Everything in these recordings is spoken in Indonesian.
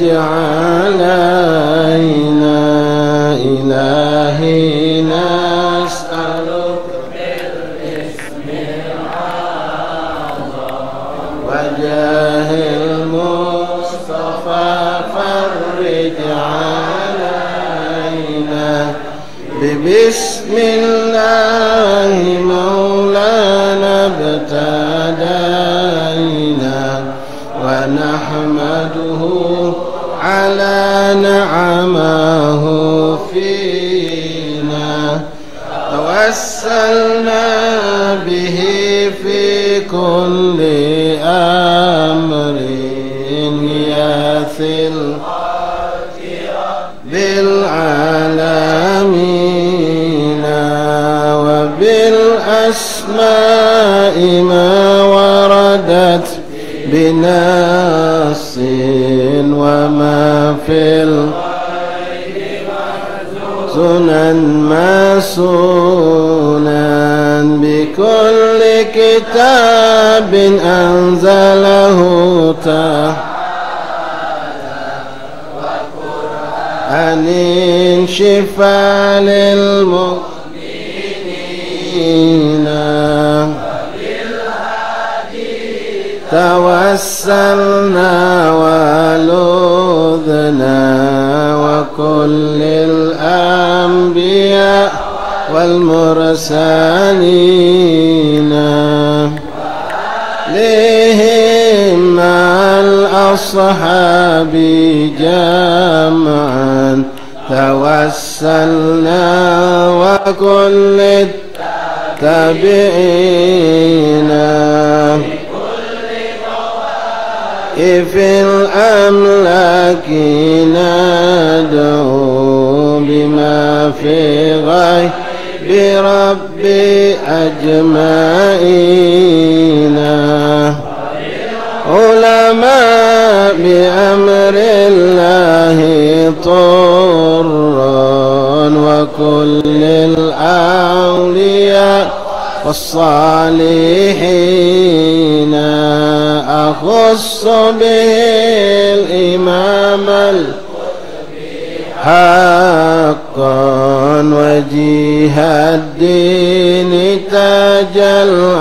علينا إلهي نسألك بالاسم الأعظم وجاه المصطفى فرج علينا ببسم الله مولانا ابتدينا ونحمده على نعمه فينا توسلنا به في كل أمر ياثل بالعالمين وبالأسماء ما وردت بنص وما في السنن مسنون بكل كتاب أنزله عن شفاء للمؤمنين توسلنا ولذنا وكل الأنبياء والمرسلين لهم مع الأصحاب جمعا توسلنا وكل التابعين في الأملاك ندعو بما في غيب بربي أجمعين علماء بأمر الله طرا وكل الأولياء والصالحين أخص به الإمام حقا وجيه الدين تاج العارفين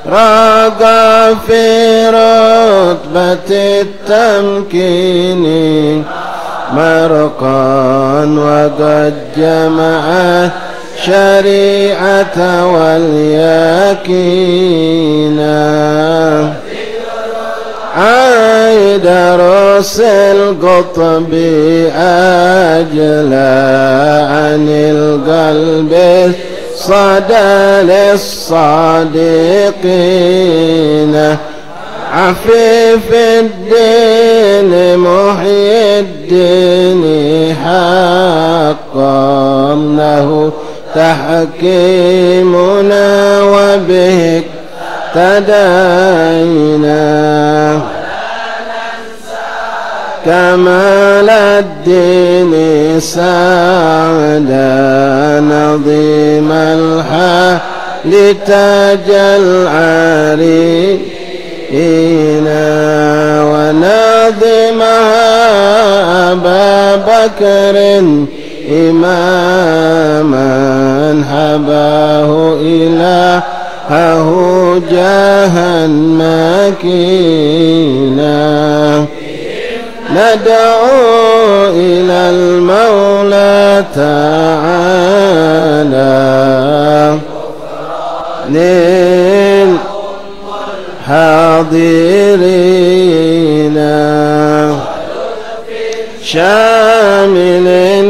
رقى في رتبة التمكين مرقا وقد جمع الشريعة واليقين عيد رأس القطب أجلى عن القلب صدى للصادقين عفيف الدين محيي الدين حقا له تحكيمنا وبه اقتدينا كمال الدين سعدا نظيم الحال تاج العارفين ونظمها أبا بكر إماما حباه إلهه جاها مكينا ندعو إلى المولى تعالى للحاضرين شامل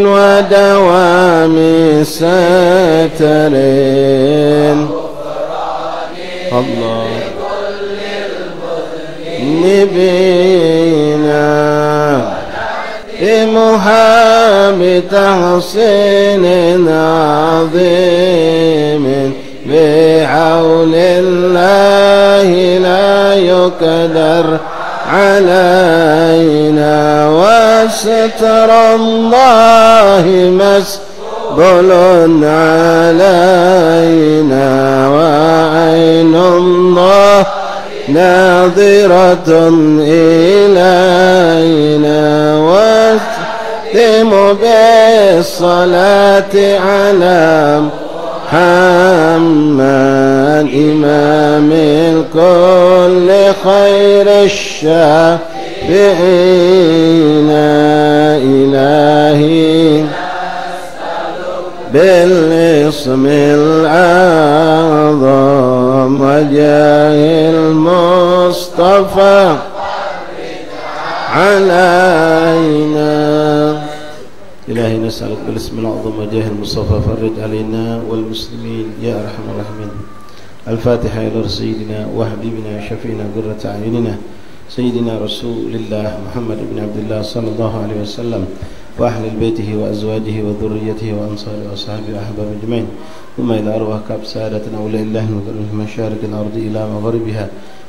ودوام ستر الله نبينا بمحاب تحسين عظيم بحول الله لا يقدر علينا وستر الله مسبل علينا وعين الله ناظرة إلينا واختم بالصلاة على محمد إمام الكل خير الشافعين إلهي بالاسم الأعظم وجاه المصطفى علينا إلهي نسألك بالاسم الأعظم وجاه المصطفى فرج علينا والمسلمين يا أرحم الراحمين. الفاتحة إلى سيدنا وحبيبنا وشفينا قرة أعيننا سيدنا رسول الله محمد بن عبد الله صلى الله عليه وسلم وأهل بيته وأزواجه وذريته وأنصاره وأصحابه وأحبابه أجمعين، ثم إلى أرواح كاب سادتنا أولياء الله من مشارق الأرض إلى مغربها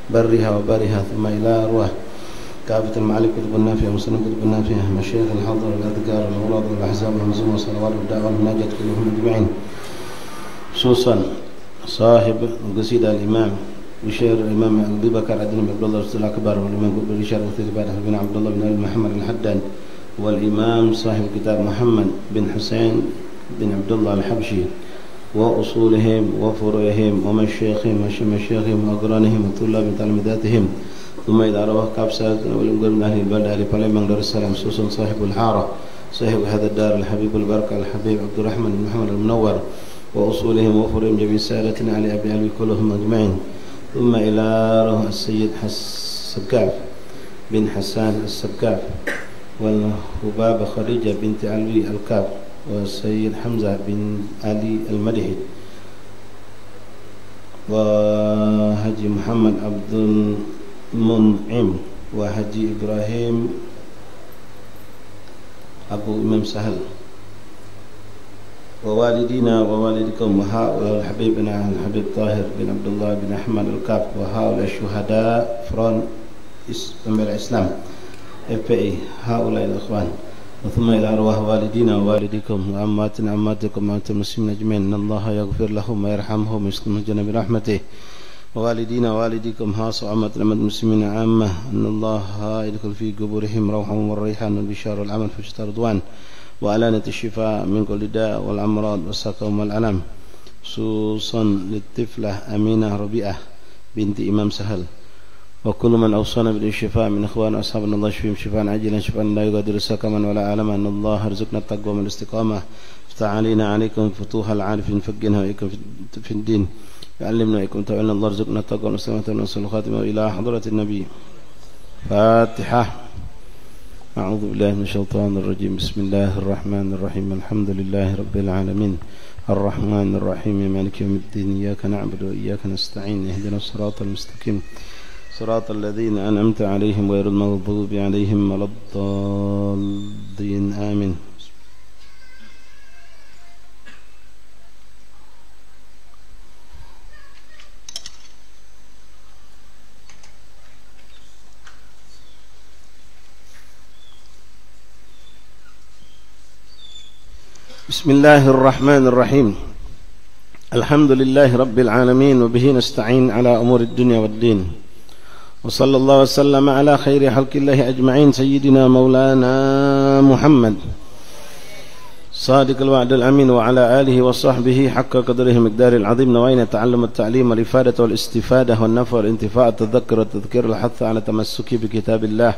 برها وبرها، ثم إلى أرواح كافة المعالي كتب النافية ومسلم كتب النافية مشايخ الحضر والأذكار والأوراد والأحزاب والمزوم والصلوات والدعوة والمناجاة كلهم أجمعين، خصوصا صاحب القصيدة الإمام بشير الإمام أبي بكر عبد الله الأكبر والإمام بشير بن عبد الله بن محمد الحداد والإمام صاحب كتاب محمد بن حسين بن عبد الله الحبشي وأصولهم وفروعهم ومشايخهم وأقرانهم وطلاب تلميذاتهم، ثم إذا رواه كابسات والأمقر من أهل البلد أهل باليمان دار السلام خصوصا صاحب الحارة صاحب هذا الدار الحبيب البركة الحبيب عبد الرحمن بن محمد المنور وأصولهم وفروعهم جميع سادتنا علي أبي علي كلهم أجمعين، ثم إلى رواه السيد السبكاف بن حسان السبكاف والهبابة خديجة بنت علي الكاف والسيد حمزة بن علي المدحي وحجي محمد عبد المنعم وحجي إبراهيم أبو إمام سهل ووالدينا ووالدكم وهؤلاء الحبيبنا الحبيب طاهر بن عبد الله بن أحمد الكاف وهؤلاء الشهداء فرون الإسلام FPI هؤلاء الأخوان، ثم إلى أرواح والدينا ووالدكم وأماتنا وأماتكم وأمات المسلمين أجمعين أن الله يغفر لهم ويرحمهم ويسلم الجنة برحمته، ووالدينا ووالدكم خاصة وأمات المسلمين عامة أن الله يدخل في قبورهم روحهم والريحان والبشار والعمل في شتى رضوان وألانة الشفاء من كل داء والأمراض والسقم والألم، خصوصا للطفلة أمينة ربيعة بنت إمام سهل وكل من أوصانا بالشفاء من إخوان أصحابنا الله يشفيهم شفاء عاجلا شفاء لا يغادر سقما ولا ألما، أن الله يرزقنا التقوى والاستقامة، افتح علينا عليكم فتوح العارفين فقنا وإياكم في الدين، يعلمنا وإياكم تعلمنا، الله يرزقنا التقوى والاستقامة ونصر الخاتمة إلى حضرة النبي. فاتحة. أعوذ بالله من الشيطان الرجيم. بسم الله الرحمن الرحيم. الحمد لله رب العالمين الرحمن الرحيم مالك يوم الدين، إياك نعبد وإياك نستعين، اهدنا الصراط المستقيم صراط الذين أنعمت عليهم غير المغضوب عليهم ولا الضالين آمين. بسم الله الرحمن الرحيم. الحمد لله رب العالمين وبه نستعين على أمور الدنيا والدين، وصلى الله وسلم على خير خلق الله أجمعين سيدنا مولانا محمد صادق الوعد الأمين وعلى آله وصحبه حق قدره مقدار العظيم. نوينا تعلم التعليم والإفادة والاستفادة والنفع والانتفاع التذكر والتذكير الحث على تمسك بكتاب الله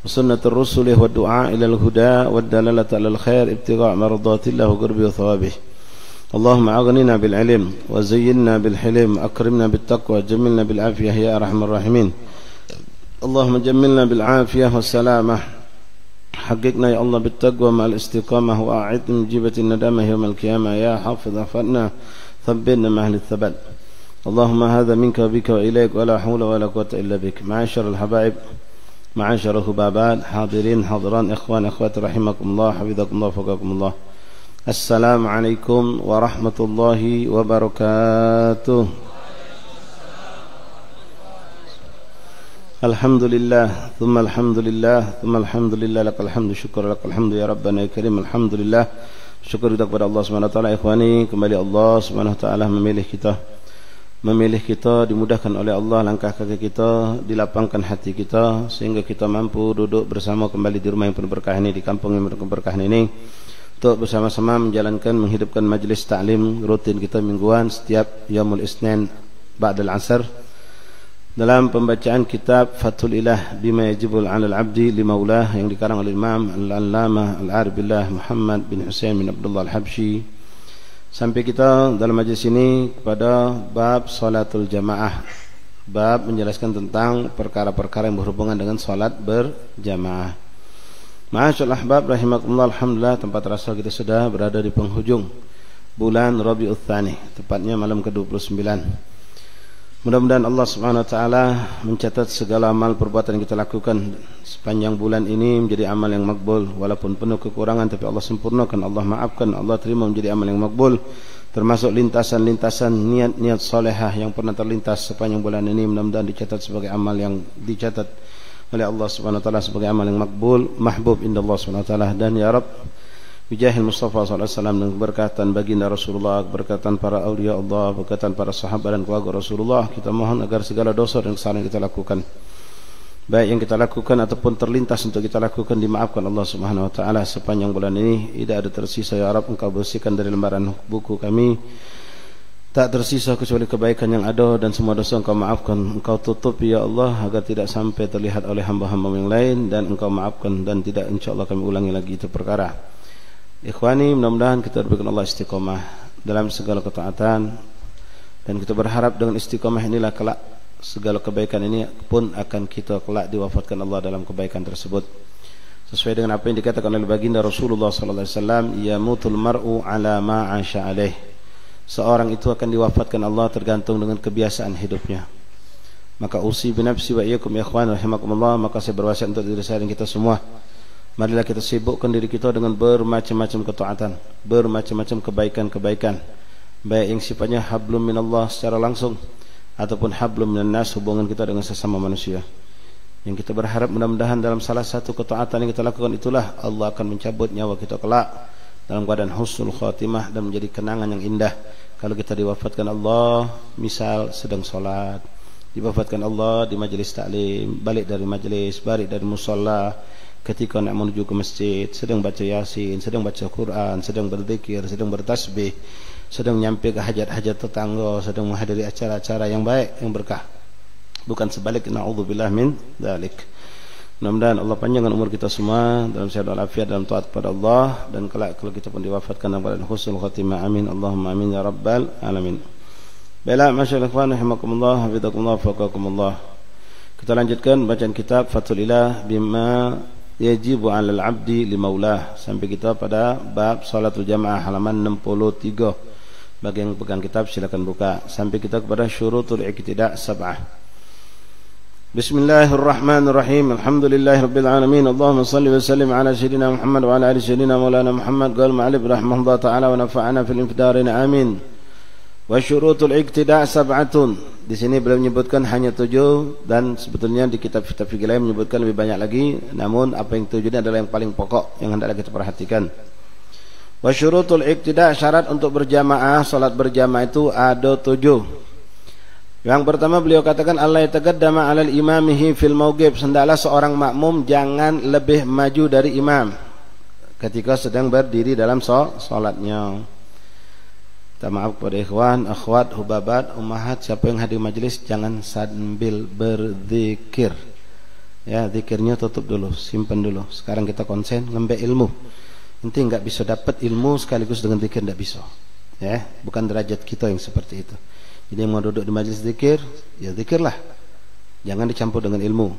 وسنة الرسل والدعاء إلى الهدى والدلالة على الخير ابتغاء مرضات الله وقربه وثوابه. اللهم أغننا بالعلم وزينا بالحلم أكرمنا بالتقوى جملنا بالعافية يا أرحم الراحمين. اللهم جملنا بالعافية والسلامة، حققنا يا الله بالتقوى مع الاستقامة، وأعد من جيبة الندامة يوم القيامة يا حافظ أحفظنا ثبتنا مع أهل الثبات. اللهم هذا منك وبك وإليك ولا حول ولا قوة إلا بك. معاشر الحبائب معاشر الحبابات حاضرين حاضران إخوان أخوات رحمكم الله حفظكم الله وفقكم الله. السلام عليكم ورحمة الله وبركاته. الحمد لله ثم الحمد لله ثم الحمد لله لك الحمد syukur لك الحمد ya Rabbana ya Karim. Alhamdulillah, syukur kita kepada Allah Subhanahu wa taala. Ikhwani, kembali Allah Subhanahu wa taala memilih kita memilih kita, dimudahkan oleh Allah langkah kaki kita, dilapangkan hati kita sehingga kita mampu duduk bersama kembali di rumah yang penuh berkah ini, di kampung yang penuh berkah ini, untuk bersama-sama menjalankan, menghidupkan majlis ta'lim rutin kita mingguan setiap Yaumul Isnin ba'dal Asar dalam pembacaan kitab Fathul Ilah bima yajibul 'alal 'abdi li maulah yang dikarang oleh Imam Al-Allamah Al-Arif Billah Muhammad bin Husain bin Abdullah Al-Habsyi. Sampai kita dalam majlis ini kepada bab salatul jamaah, bab menjelaskan tentang perkara-perkara yang berhubungan dengan salat berjamaah. Ma'asyal ahbab rahimakumullah, alhamdulillah tempat rasa kita sudah berada di penghujung bulan Rabiul Tsani, tepatnya malam ke-29. Mudah-mudahan Allah Subhanahu wa taala mencatat segala amal perbuatan yang kita lakukan sepanjang bulan ini menjadi amal yang makbul, walaupun penuh kekurangan tapi Allah sempurnakan, Allah maafkan, Allah terima menjadi amal yang makbul, termasuk lintasan-lintasan niat-niat salehah yang pernah terlintas sepanjang bulan ini, mudah-mudahan dicatat sebagai amal yang dicatat oleh Allah Subhanahu wa taala sebagai amal yang makbul, mahbub inda Allah Subhanahu wa taala. Dan ya Rabb, bijahil Mustafa sallallahu alaihi wasallam, dengan keberkatan baginda Rasulullah, keberkatan para aulia Allah, keberkatan para sahabat dan keluarga Rasulullah, kita mohon agar segala dosa dan kesalahan yang kita lakukan, baik yang kita lakukan ataupun terlintas untuk kita lakukan, dimaafkan Allah Subhanahu wa taala sepanjang bulan ini. Tidak ada tersisa ya Rabb, Engkau bersihkan dari lembaran buku kami, tak tersisa kecuali kebaikan yang ada, dan semua dosa Engkau maafkan, Engkau tutup ya Allah agar tidak sampai terlihat oleh hamba-hamba yang lain, dan Engkau maafkan dan tidak insyaAllah kami ulangi lagi itu perkara. Ikhwani, mudah-mudahan kita diberikan Allah istiqomah dalam segala ketaatan, dan kita berharap dengan istiqomah inilah kelak segala kebaikan ini pun akan kita kelak diwafatkan Allah dalam kebaikan tersebut, sesuai dengan apa yang dikatakan oleh baginda Rasulullah sallallahu alaihi wasallam, yamutul mar'u ala ma 'asha alaih. Seorang itu akan diwafatkan Allah tergantung dengan kebiasaan hidupnya. Maka usi binafsi wa iyyakum ya ikhwan rahimakumullah, maka saya berwasiat untuk diri saya dan kita semua, marilah kita sibukkan diri kita dengan bermacam-macam ketaatan, bermacam-macam kebaikan-kebaikan, baik yang sifatnya hablum minallah secara langsung ataupun hablum minan nas, hubungan kita dengan sesama manusia. Yang kita berharap mudah-mudahan dalam salah satu ketaatan yang kita lakukan itulah Allah akan mencabut nyawa kita kelak dalam keadaan husnul khatimah dan menjadi kenangan yang indah. Kalau kita diwafatkan Allah, misal sedang solat, diwafatkan Allah di majlis taklim, balik dari majlis, balik dari musalla, ketika nak menuju ke masjid, sedang baca Yasin, sedang baca Quran, sedang berzikir, sedang bertasbih, sedang nyampe ke hajat-hajat tetangga, sedang menghadiri acara-acara yang baik, yang berkah. Bukan sebaliknya, na'udzubillah min dzalik. Mudah-mudahan Allah panjangkan umur kita semua dalam sehat walafiat, dalam taat kepada Allah, dan kelak kalau kita pun diwafatkan dalam keadaan husnul khatimah. Amin Allahumma amin ya rabbal alamin. Baiklah, masyaallah ikhwan rahimakumullah, hafizakumullah, faqakumullah. Kita lanjutkan bacaan kitab Fathul Ilah bima yajibu 'alal 'abdi li maulah, sampai kita pada bab salatul jamaah halaman 63. Bagi yang pegang kitab silakan buka sampai kita kepada syurutul iqtida' sab'ah. Bismillahirrahmanirrahim. Alhamdulillahirabbil alamin. Allahumma shalli wa sallim ala sayyidina Muhammad wa ala ali sayyidina maulana Muhammad. Qala ma'alif rahimahullah ta'ala wa nafa'ana fil infdarin amin. Wa syurutul iqtida' sab'atun. Di sini beliau menyebutkan hanya 7, dan sebetulnya di kitab-kitab fikih lain menyebutkan lebih banyak lagi. Namun apa yang 7 ini adalah yang paling pokok yang hendaklah kita perhatikan. Wa syurutul iqtida', syarat untuk berjamaah, salat berjamaah itu ada 7. Yang pertama beliau katakan Allah yataqaddama 'alal imamihi fil mauqif, hendaklah seorang makmum jangan lebih maju dari imam ketika sedang berdiri dalam salatnya. Minta maaf kepada ikhwan, akhwat, hubabat, ummahat, siapa yang hadir majlis jangan sambil berzikir. Ya, zikirnya tutup dulu, simpan dulu. Sekarang kita konsen ngambil ilmu. Nanti enggak bisa dapat ilmu sekaligus dengan zikir, enggak bisa. Ya, bukan derajat kita yang seperti itu. Jadi yang mau duduk di majlis zikir, ya zikirlah. Jangan dicampur dengan ilmu.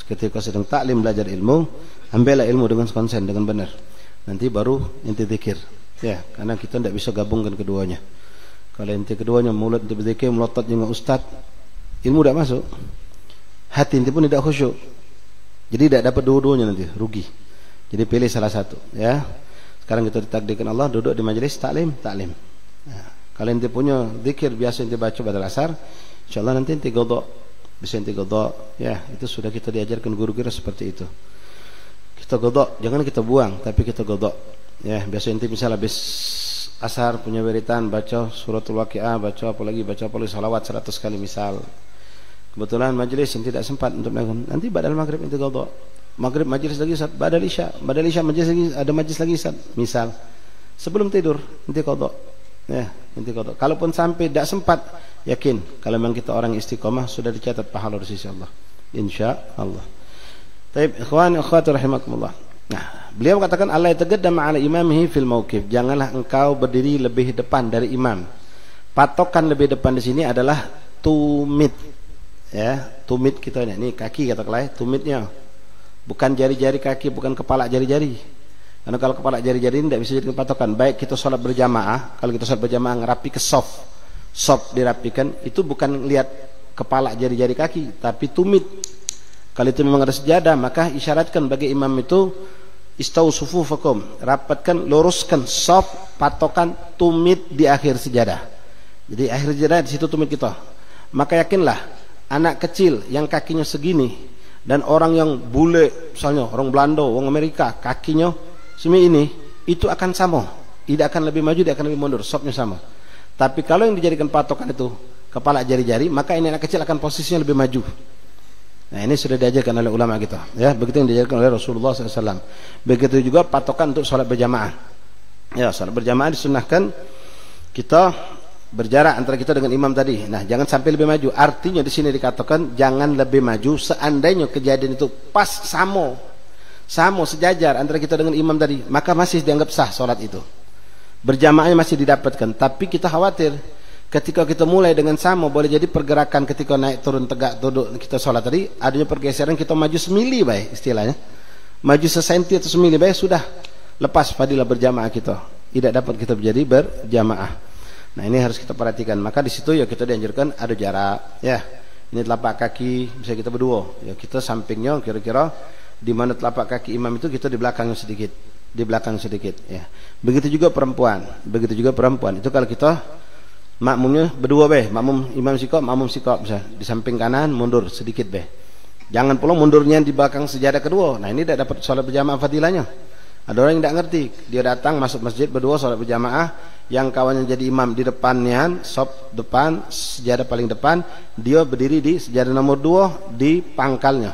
Ketika sedang taklim belajar ilmu, ambillah ilmu dengan konsen, dengan benar. Nanti baru inti zikir. Ya, karena kita tidak bisa gabungkan keduanya. Kalau inti keduanya mulut untuk berzikir, melotot dengan ustaz, ilmu tidak masuk. Hati inti pun tidak khusyuk. Jadi tidak dapat dua-duanya, nanti rugi. Jadi pilih salah satu. Ya, sekarang kita ditakdirkan Allah duduk di majlis taklim. Ya. Kalau inti punya zikir biasa inti baca pada asar, insyaallah nanti inti qadha, bisa inti qadha. Ya, itu sudah kita diajarkan guru kita seperti itu. Kita qadha, jangan kita buang, tapi kita qadha. Ya, biasa inti misal habis asar punya wiritan baca suratul Waqiah, baca apa lagi salawat 100 kali misal. Kebetulan majelis yang tidak sempat untuk melakukan, nanti badal maghrib itu qadha. Maghrib majelis lagi Ustaz, badal isya majelis lagi, ada majelis lagi Ustaz. Misal sebelum tidur nanti qadha. Ya, nanti qadha. Kalaupun sampai tidak sempat, yakin kalau memang kita orang istiqomah sudah dicatat pahala dari sisi Allah. Insyaallah. Baik, ikhwan akhwat rahimakumullah. Nah, beliau katakan Allah yataqaddam ala imamihi fil mauqif. Janganlah engkau berdiri lebih depan dari imam. Patokan lebih depan di sini adalah tumit. Ya, tumit kita ini kaki katakanlah, tumitnya. Bukan jari-jari kaki, bukan kepala jari-jari. Karena kalau kepala jari-jari ini tidak bisa jadi patokan. Baik kita sholat berjamaah, kalau kita sholat berjamaah ngerapi ke soft dirapikan, itu bukan lihat kepala jari-jari kaki, tapi tumit. Kalau itu memang ada sejadah, maka isyaratkan bagi imam itu istau sufufakum, rapatkan, luruskan soft, patokan tumit di akhir sejadah. Jadi akhir sejadah di situ tumit kita. Maka yakinlah anak kecil yang kakinya segini dan orang yang bule, misalnya orang Belanda, orang Amerika, kakinya semi ini, itu akan sama, tidak akan lebih maju, tidak akan lebih mundur, softnya sama. Tapi kalau yang dijadikan patokan itu kepala jari-jari, maka ini anak kecil akan posisinya lebih maju. Nah, ini sudah diajarkan oleh ulama kita, ya, begitu yang diajarkan oleh Rasulullah SAW. Begitu juga patokan untuk sholat berjamaah. Ya, sholat berjamaah disunahkan kita berjarak antara kita dengan imam tadi. Nah, jangan sampai lebih maju. Artinya di sini dikatakan jangan lebih maju. Seandainya kejadian itu pas sama sejajar antara kita dengan imam tadi, maka masih dianggap sah sholat itu. Berjamaahnya masih didapatkan. Tapi kita khawatir ketika kita mulai dengan sama, boleh jadi pergerakan ketika naik turun tegak duduk kita sholat tadi, adanya pergeseran, kita maju semili baik istilahnya, maju sesenti atau semili baik, sudah lepas fadilah berjamaah kita, tidak dapat kita menjadi berjamaah. Nah, ini harus kita perhatikan. Maka di situ ya kita dianjurkan ada jarak, ya. Ini telapak kaki bisa kita berdua, ya, kita sampingnya kira-kira di mana telapak kaki imam itu, kita di belakangnya sedikit, ya. Begitu juga perempuan, itu kalau kita makmumnya berdua makmum imam sikap bisa di samping kanan, mundur sedikit jangan pula mundurnya di belakang sejadah kedua. Nah, ini tidak dapat sholat berjamaah fadilahnya. Ada orang yang tidak ngerti, dia datang masuk masjid berdua sholat berjamaah, yang kawannya jadi imam di depannya, sop depan, sejadah paling depan, dia berdiri di sejadah nomor 2 di pangkalnya.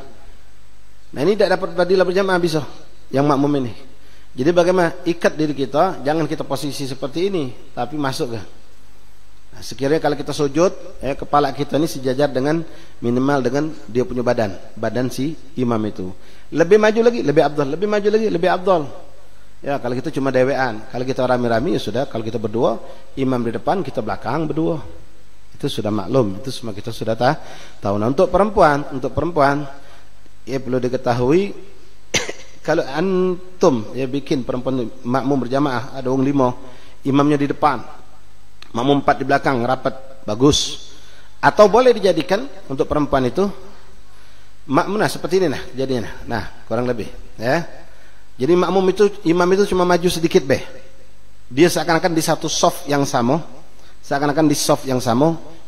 Nah, ini tidak dapat fadilah berjamaah bisa yang makmum ini. Jadi bagaimana? Ikat diri kita, jangan kita posisi seperti ini, tapi masuk ke. Nah, sekiranya kalau kita sujud, kepala kita ini sejajar dengan minimal dengan dia punya badan si imam itu. Lebih maju lagi, lebih afdal. Lebih maju lagi, lebih afdal. Ya, kalau kita cuma dewean, kalau kita rame-rame ya sudah. Kalau kita berdua, imam di depan, kita belakang berdua. Itu sudah maklum, itu semua kita sudah tahu. Nah, untuk perempuan, ya perlu diketahui kalau antum ya bikin perempuan makmum berjamaah, ada orang 5, imamnya di depan, makmum 4 di belakang, rapat, bagus. Atau boleh dijadikan untuk perempuan itu makmum seperti ini jadinya. Nah, kurang lebih, ya. Jadi imam itu cuma maju sedikit dia seakan-akan di satu soft yang sama,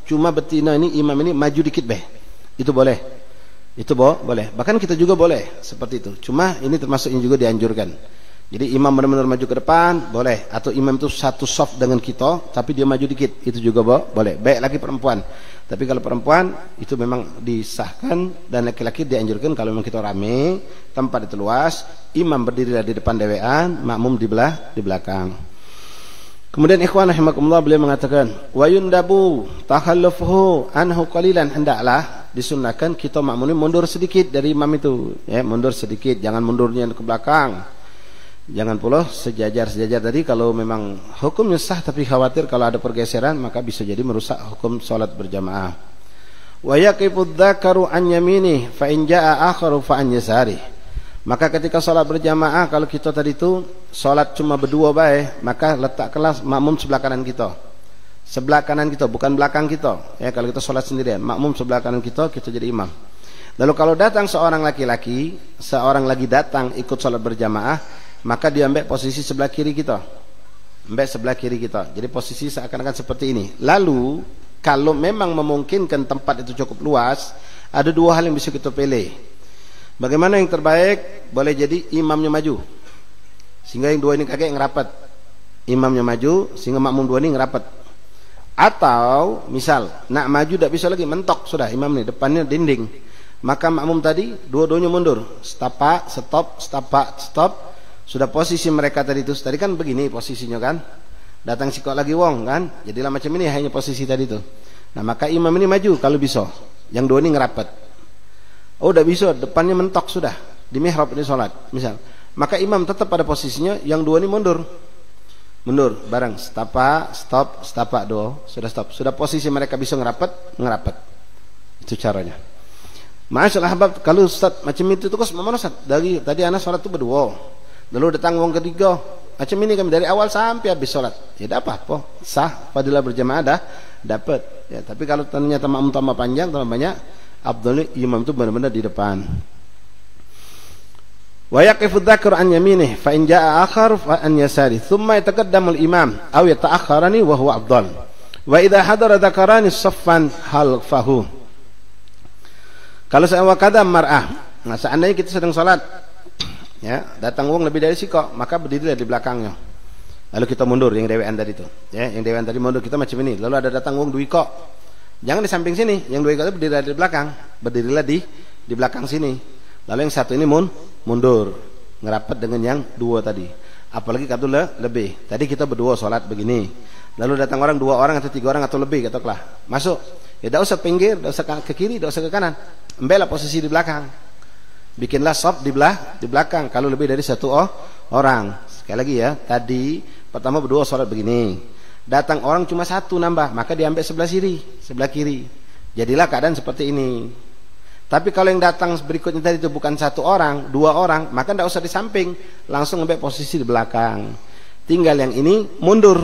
cuma betina ini imam ini maju dikit itu boleh. Itu boleh. Bahkan kita juga boleh seperti itu. Cuma ini termasuk yang juga dianjurkan. Jadi imam benar-benar maju ke depan boleh, atau imam itu satu soft dengan kita tapi dia maju dikit, itu juga boleh. Baik lagi perempuan. Tapi kalau perempuan itu memang disahkan, dan laki-laki dianjurkan kalau memang kita rame, tempat itu luas, imam berdirilah di depan dewean, makmum di belakang. Kemudian ikhwan rahimakumullah, beliau mengatakan wa yundabu takhallufuhu anhu qalilan, hendaklah disunnahkan kita makmum ini mundur sedikit dari imam itu, ya, mundur sedikit, jangan mundurnya ke belakang. Jangan pula sejajar tadi. Kalau memang hukumnya sah tapi khawatir kalau ada pergeseran, maka bisa jadi merusak hukum salat berjamaah. Wa yaqifu dzakaru an yamini fa in jaa akharu fa an yasari. Maka ketika salat berjamaah, kalau kita tadi itu salat cuma berdua maka letakkanlah makmum sebelah kanan kita. Sebelah kanan kita, bukan belakang kita. Ya, kalau kita salat sendirian, makmum sebelah kanan kita jadi imam. Lalu kalau datang seorang laki-laki, seorang lagi datang ikut salat berjamaah, maka dia ambil posisi sebelah kiri kita. Jadi posisi seakan-akan seperti ini. Lalu kalau memang memungkinkan tempat itu cukup luas, ada 2 hal yang bisa kita pilih. Bagaimana yang terbaik? Boleh jadi imamnya maju, sehingga yang 2 ini kakek ngerapat. imamnya maju sehingga makmum dua ini ngerapat. Atau misal nak maju tidak bisa lagi, mentok sudah imam nih depannya dinding, maka makmum tadi dua-duanya mundur, setapak stop, setapak stop. Sudah posisi mereka tadi itu, tadi kan begini posisinya kan, datang sikok lagi wong kan, jadilah macam ini hanya posisi tadi itu. Nah maka imam ini maju kalau bisa, yang dua ini ngerapat. Oh udah bisa, depannya mentok sudah di mihrab ini sholat misal, maka imam tetap pada posisinya, yang dua ini mundur bareng, setapak stop, setapak dua, sudah stop, sudah posisi mereka bisa ngerapat. Itu caranya. Masyaallah ahbab, kalau Ustaz macam itu tuh mana Ustaz? Dari tadi anak sholat tuh berdua, lalu datang wong ketiga, macam ini kami dari awal sampai habis sholat, ya dapat apa? Sah, fadilah berjamaah dah dapat. Ya, tapi kalau ternyata makmum tambah panjang, tambah banyak, afdhalnya imam itu benar-benar di depan. Wa yaqifu dzakir an yaminih fa in jaa akhar fa an yasari thumma yataqaddamu al-imam aw yata'akhkharani wa huwa afdal. Wa idza hadara dzakarani saffan halfahu. Kalau saya wakada mar'ah, nah seandainya kita sedang salat, ya, datang wong lebih dari sikok, maka berdirilah di belakangnya. Lalu kita mundur, yang dewean tadi itu, ya, yang dewean tadi mundur, kita macam ini. Lalu ada datang wong dua ikok, jangan di samping sini, yang dua ikok itu berdirilah di belakang, berdirilah di belakang sini. Lalu yang satu ini mundur, ngerapat dengan yang dua tadi. Apalagi kata lebih. Tadi kita berdua salat begini, lalu datang orang dua orang atau tiga orang atau lebih, katakanlah masuk, ya tidak usah pinggir, tidak usah ke kiri, tidak usah ke kanan, ambillah posisi di belakang, bikinlah sop di belakang. Kalau lebih dari satu orang, sekali lagi ya, tadi pertama berdua salat begini, datang orang cuma satu nambah, maka diambil sebelah kiri, jadilah keadaan seperti ini. Tapi kalau yang datang berikutnya tadi itu bukan satu orang, dua orang, maka tidak usah di samping, langsung ambil posisi di belakang. Tinggal yang ini mundur,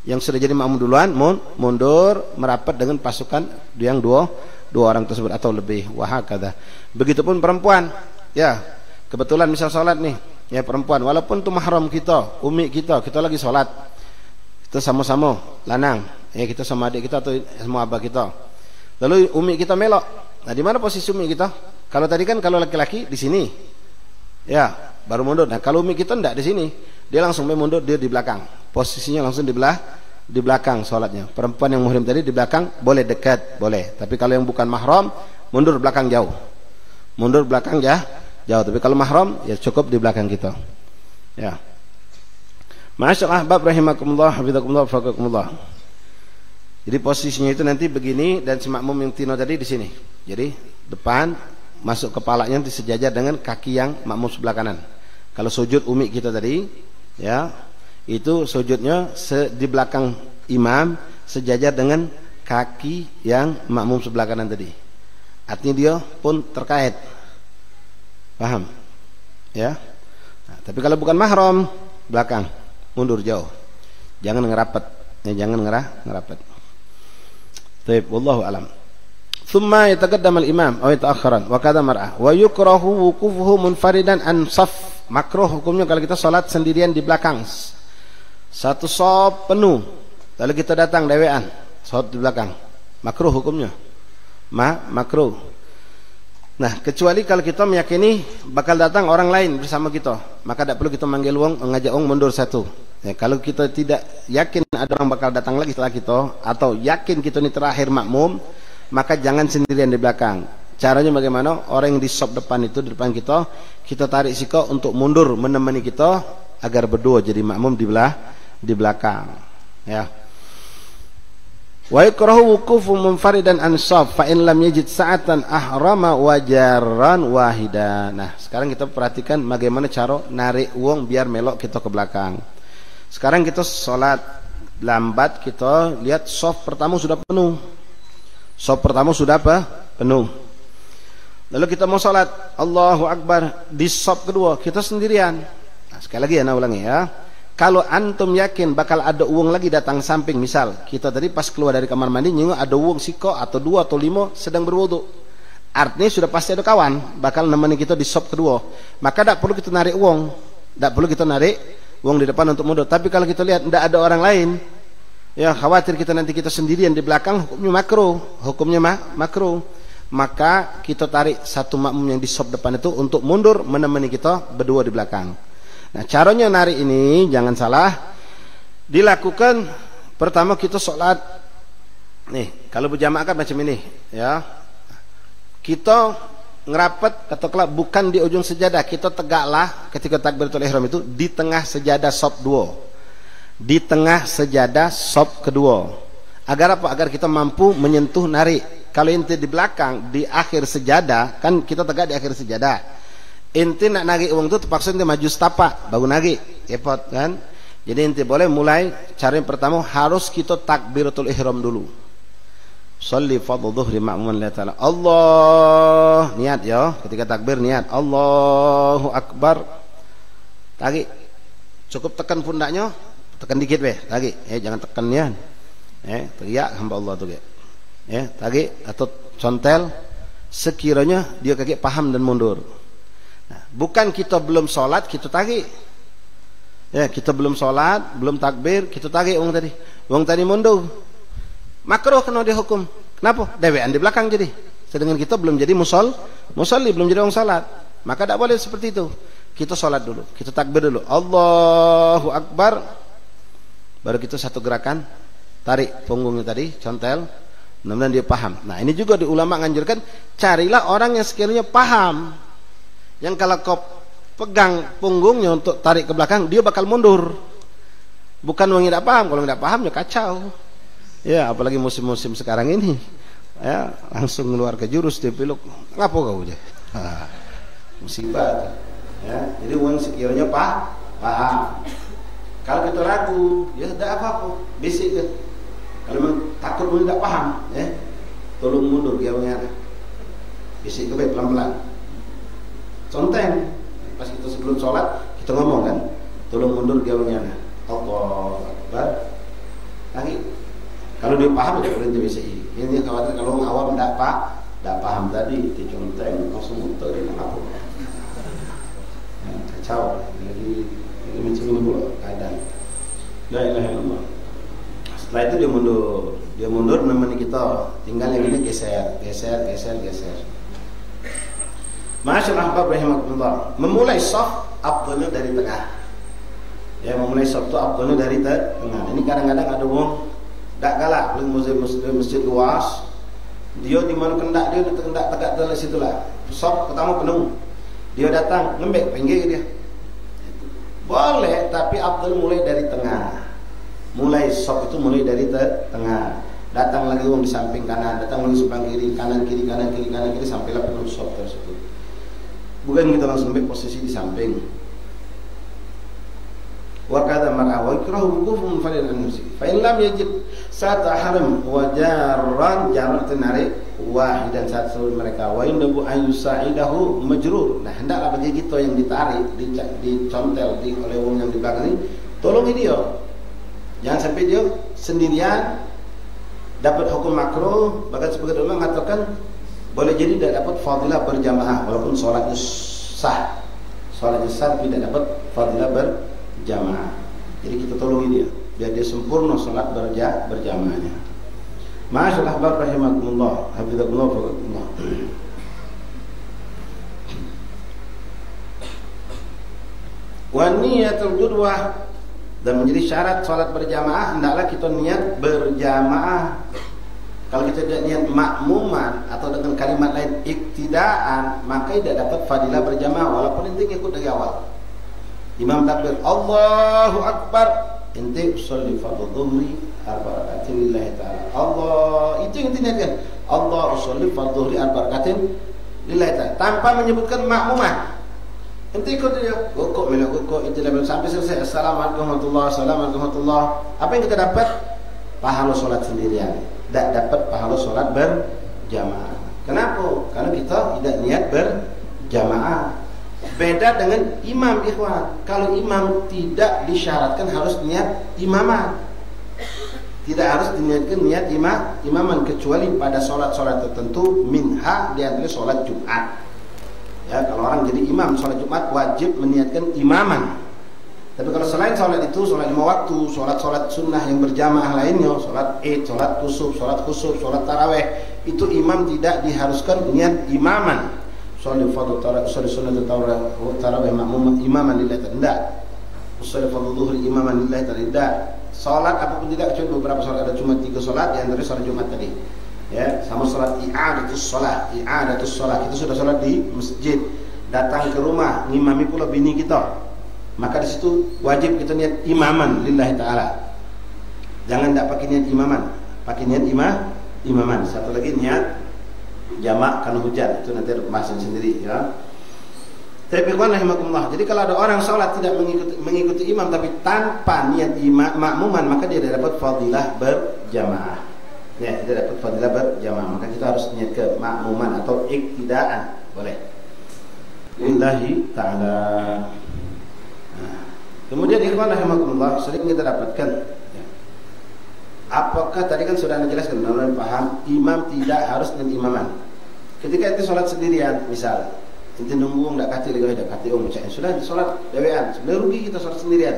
yang sudah jadi makmum duluan mundur merapat dengan pasukan yang dua orang tersebut atau lebih. Wahakadha. Begitupun perempuan, ya, kebetulan misal sholat nih, ya perempuan, walaupun itu mahram kita, umi kita lagi sholat, kita sama-sama lanang, ya kita sama adik kita atau sama abah kita, lalu umi kita melok. Nah di mana posisi umi kita? Kalau tadi kan kalau laki-laki di sini, ya baru mundur. Nah kalau umi kita enggak di sini, dia langsung mundur, dia di belakang, posisinya langsung di belakang sholatnya. Perempuan yang muhrim tadi di belakang boleh dekat, boleh. Tapi kalau yang bukan mahram, mundur belakang jauh, jauh. Tapi kalau mahram, ya cukup di belakang kita. Ya. Masyaallah bab rahimakumullah, hafizakumullah, faqakumullah. Jadi posisinya itu nanti begini, dan si makmum yang tino tadi di sini. Jadi depan masuk kepalanya disejajar dengan kaki yang makmum sebelah kanan. Kalau sujud umi kita tadi, ya, itu sujudnya di belakang imam sejajar dengan kaki yang makmum sebelah kanan tadi. Artinya dia pun terkait. Paham? Ya. Nah, tapi kalau bukan mahram, belakang, mundur jauh. Jangan ngerapat. Ya, jangan ngerapat. Baik, wallahu alam. Thumma yataqaddam al-imam aw yata'akhkharan wa kadza mar'ah wa yukrahu wuqufuhu munfaridan an saf. Makruh hukumnya kalau kita salat sendirian di belakang. Satu saf penuh. Lalu kita datang dewean, salat di belakang. Makruh hukumnya. Makruh. Nah, kecuali kalau kita meyakini bakal datang orang lain bersama kita, maka tidak perlu kita manggil wong, mengajak wong mundur satu. Ya, kalau kita tidak yakin ada orang bakal datang lagi setelah kita, atau yakin kita ini terakhir makmum, maka jangan sendirian di belakang. Caranya bagaimana? Orang yang di sop depan itu, di depan kita tarik siko untuk mundur menemani kita agar berdua jadi makmum di belakang. Ya. Wa yakrahu wuqufu munfaridan an shaf fa in lam yajid sa'atan ahrama wajaran wahidan. Nah, sekarang kita perhatikan bagaimana cara narik uang biar melok kita ke belakang. Sekarang kita sholat lambat, kita lihat shaf pertama sudah penuh. Shaf pertama sudah penuh. Lalu kita mau sholat, Allahu Akbar, di shaf kedua kita sendirian. Nah, sekali lagi ya, ulangi ya. Kalau antum yakin bakal ada uang lagi datang samping, misal kita tadi pas keluar dari kamar mandi nyengok ada uang siko atau 2 atau 5 sedang berwudu, artinya sudah pasti ada kawan bakal nemenin kita di shop kedua, maka tidak perlu kita narik uang, di depan untuk mundur. Tapi kalau kita lihat tidak ada orang lain, ya khawatir kita nanti kita sendirian di belakang, hukumnya makruh, maka kita tarik satu makmum yang di shop depan itu untuk mundur menemani kita berdua di belakang. Nah, caranya narik ini jangan salah. dilakukan pertama kita sholat nih, kalau berjamaah kan macam ini ya, kita ngerapat katakanlah bukan di ujung sejadah, kita tegaklah ketika takbiratul ihram itu di tengah sejadah sop 2, di tengah sejadah sop kedua. Agar apa? Agar kita mampu menyentuh narik. Kalau inti di belakang di akhir sejadah, kan kita tegak di akhir sejadah, inti nak narik uang itu terpaksa inti maju setapak baru narik, repot kan. Jadi inti boleh mulai cara yang pertama harus kita takbiratul ihram dulu. Sholli fardhu dhuhri ma'muman lillahi ta'ala. Allah, niat ya, ketika takbir niat Allahu akbar. Tarik. Cukup tekan pundaknya, tekan dikit weh, tarik. Jangan tekan ya. Teriak hamba Allah tu ke. Tarik atau contel sekiranya dia kaki paham dan mundur. Nah, bukan kita belum sholat kita tarik. Kita belum sholat, belum takbir, kita tarik orang tadi. Orang tadi mundur. Makruh kena dihukum. Kenapa? Dewean di belakang jadi. Sedangkan kita belum jadi musolli, belum jadi orang salat. Maka tak boleh seperti itu. Kita salat dulu, kita takbir dulu. Allahu Akbar. Baru kita satu gerakan tarik punggungnya tadi, contel. Mudah-mudahan dia paham. Nah, ini juga di ulama menganjurkan carilah orang yang sekiranya paham. Yang kalau kau pegang punggungnya untuk tarik ke belakang, dia bakal mundur. Bukan orang yang tidak paham. Kalau tidak paham ya kacau. Ya, apalagi musim-musim sekarang ini. Ya, langsung keluar ke jurus dia peluk. Ngapa kau je? Musibah. Ya, jadi orang sekiranya paham. Kalau kita ragu, ya tidak apa-apa. Basic ke. Kalau memang takut pun tidak paham, tolong mundur dia orang. Basic ke pelan-pelan. Conteng. Pas kita sebelum sholat kita ngomong kan, tolong mundur dia orang. Allahu Akbar. Lagi. Kalau dia paham dia berhenti BCI. Ini khawatir kalau orang awam tidak paham tadi, diconteng langsung muter dia mengaku. Kacau. Lagi mencuri pula keadaan. La ilaha illallah. Setelah itu dia mundur menemani kita. Tinggal yang ini geser. Masyaallah ahbab rahimakumullah. Memulai shaf afdalnya dari tengah. Ya, memulai shaf itu afdalnya dari tengah. Ini kadang-kadang ada orang tak galak, masjid luas. Dia di mana kendak dia tegak dalam situlah. Shaf pertama penuh. Dia datang lembek pinggir dia. Boleh, tapi afdal mulai dari tengah. Mulai shaf itu mulai dari tengah. Datang lagi orang di samping kanan, datang lagi sebelah kiri, kanan kiri sampailah penuh shaf tersebut. Bukan kita langsung ambil posisi di samping. Wa kadza mar'a wa ikrahu wuqufun falil ansi. Fa in lam yajid sa'ata haram wa jarran narik wahidan satu mereka wa indahu an yusa'idahu majrur. Nah, hendaklah bagi kita yang ditarik, dicontel oleh orang yang di belakang ini, tolongi dia. Jangan sampai dia sendirian dapat hukum makruh. Bahkan sebagian ulama mengatakan boleh jadi tidak dapat fadilah berjamaah walaupun sholatnya sah. Sholatnya sah tidak dapat fadilah berjamaah. Jadi kita tolongi dia biar dia sempurna sholat berjamaahnya. Masyaallah ahbab rahimakumullah, hafizakumullah wa wa niyatul qudwah. Dan menjadi syarat sholat berjamaah hendaklah kita niat berjamaah. Kalau kita tidak niat makmuman atau dengan kalimat lain iktidaan, maka tidak dapat fadilah berjamaah walaupun inti ikut dari awal. Imam takbir Allahu Akbar, inti usolli fardhu dhuhri arba rakaatin lillahi ta'ala. Allah, itu yang inti niatkan. Allah usolli fardhu dhuhri arba rakaatin lillahi ta'ala tanpa menyebutkan makmuman. Inti ikut dia, gokok itu sampai selesai. Assalamualaikum warahmatullahi wabarakatuh. Apa yang kita dapat? Pahala sholat sendirian. Tidak dapat pahala sholat berjamaah. Kenapa? Karena kita tidak niat berjamaah. Beda dengan imam, ikhwan. Kalau imam tidak disyaratkan harus niat imaman. Tidak harus diniatkan niat imaman kecuali pada sholat-sholat tertentu, minha di antara sholat Jumat. Ya, kalau orang jadi imam sholat Jumat wajib meniatkan imaman. Tapi kalau selain sholat itu, sholat 5 waktu, sholat sunnah yang berjamaah lainnya, sholat id, sholat kusuf, sholat taraweh, itu imam tidak diharuskan niat imaman. Sholat fardhu tarawih, sholat sunnah tarawih makmum imaman lillahi ta'ala. Tidak. usolli fardhu dhuhri imaman lillahi ta'ala. Salat apapun tidak kecuali beberapa salat, ada cuma 3 salat, di antaranya salat Jumat tadi. Ya, sama salat i'adatus shalah. I'adatus shalah kita sudah salat di masjid, datang ke rumah ngimami pula bini kita, maka di situ wajib kita niat imaman lillahi ta'ala. Jangan tak pakai niat imaman, pakai niat imaman. Satu lagi niat jamak karena hujan, itu nanti ada pembahasan sendiri ya. Tapi rahimakumullah. Jadi kalau ada orang salat tidak mengikuti imam tapi tanpa niat makmuman, maka dia tidak dapat fadilah berjamaah. Ya, dia dapat fadilah berjamaah. Maka kita harus niat ke makmuman atau iktidaan, boleh. Lillahi ta'ala. Nah, kemudian ikhwan rahimakumullah, sering kita dapatkan ya. Apakah tadi kan sudah Anda jelaskan, mudah-mudahan paham, imam tidak harus dengan imaman. Ketika itu sholat sendirian, misal ente nunggu ndak kati lagi ada kati macam sudah sholat dewean, sudah rugi kita sholat sendirian.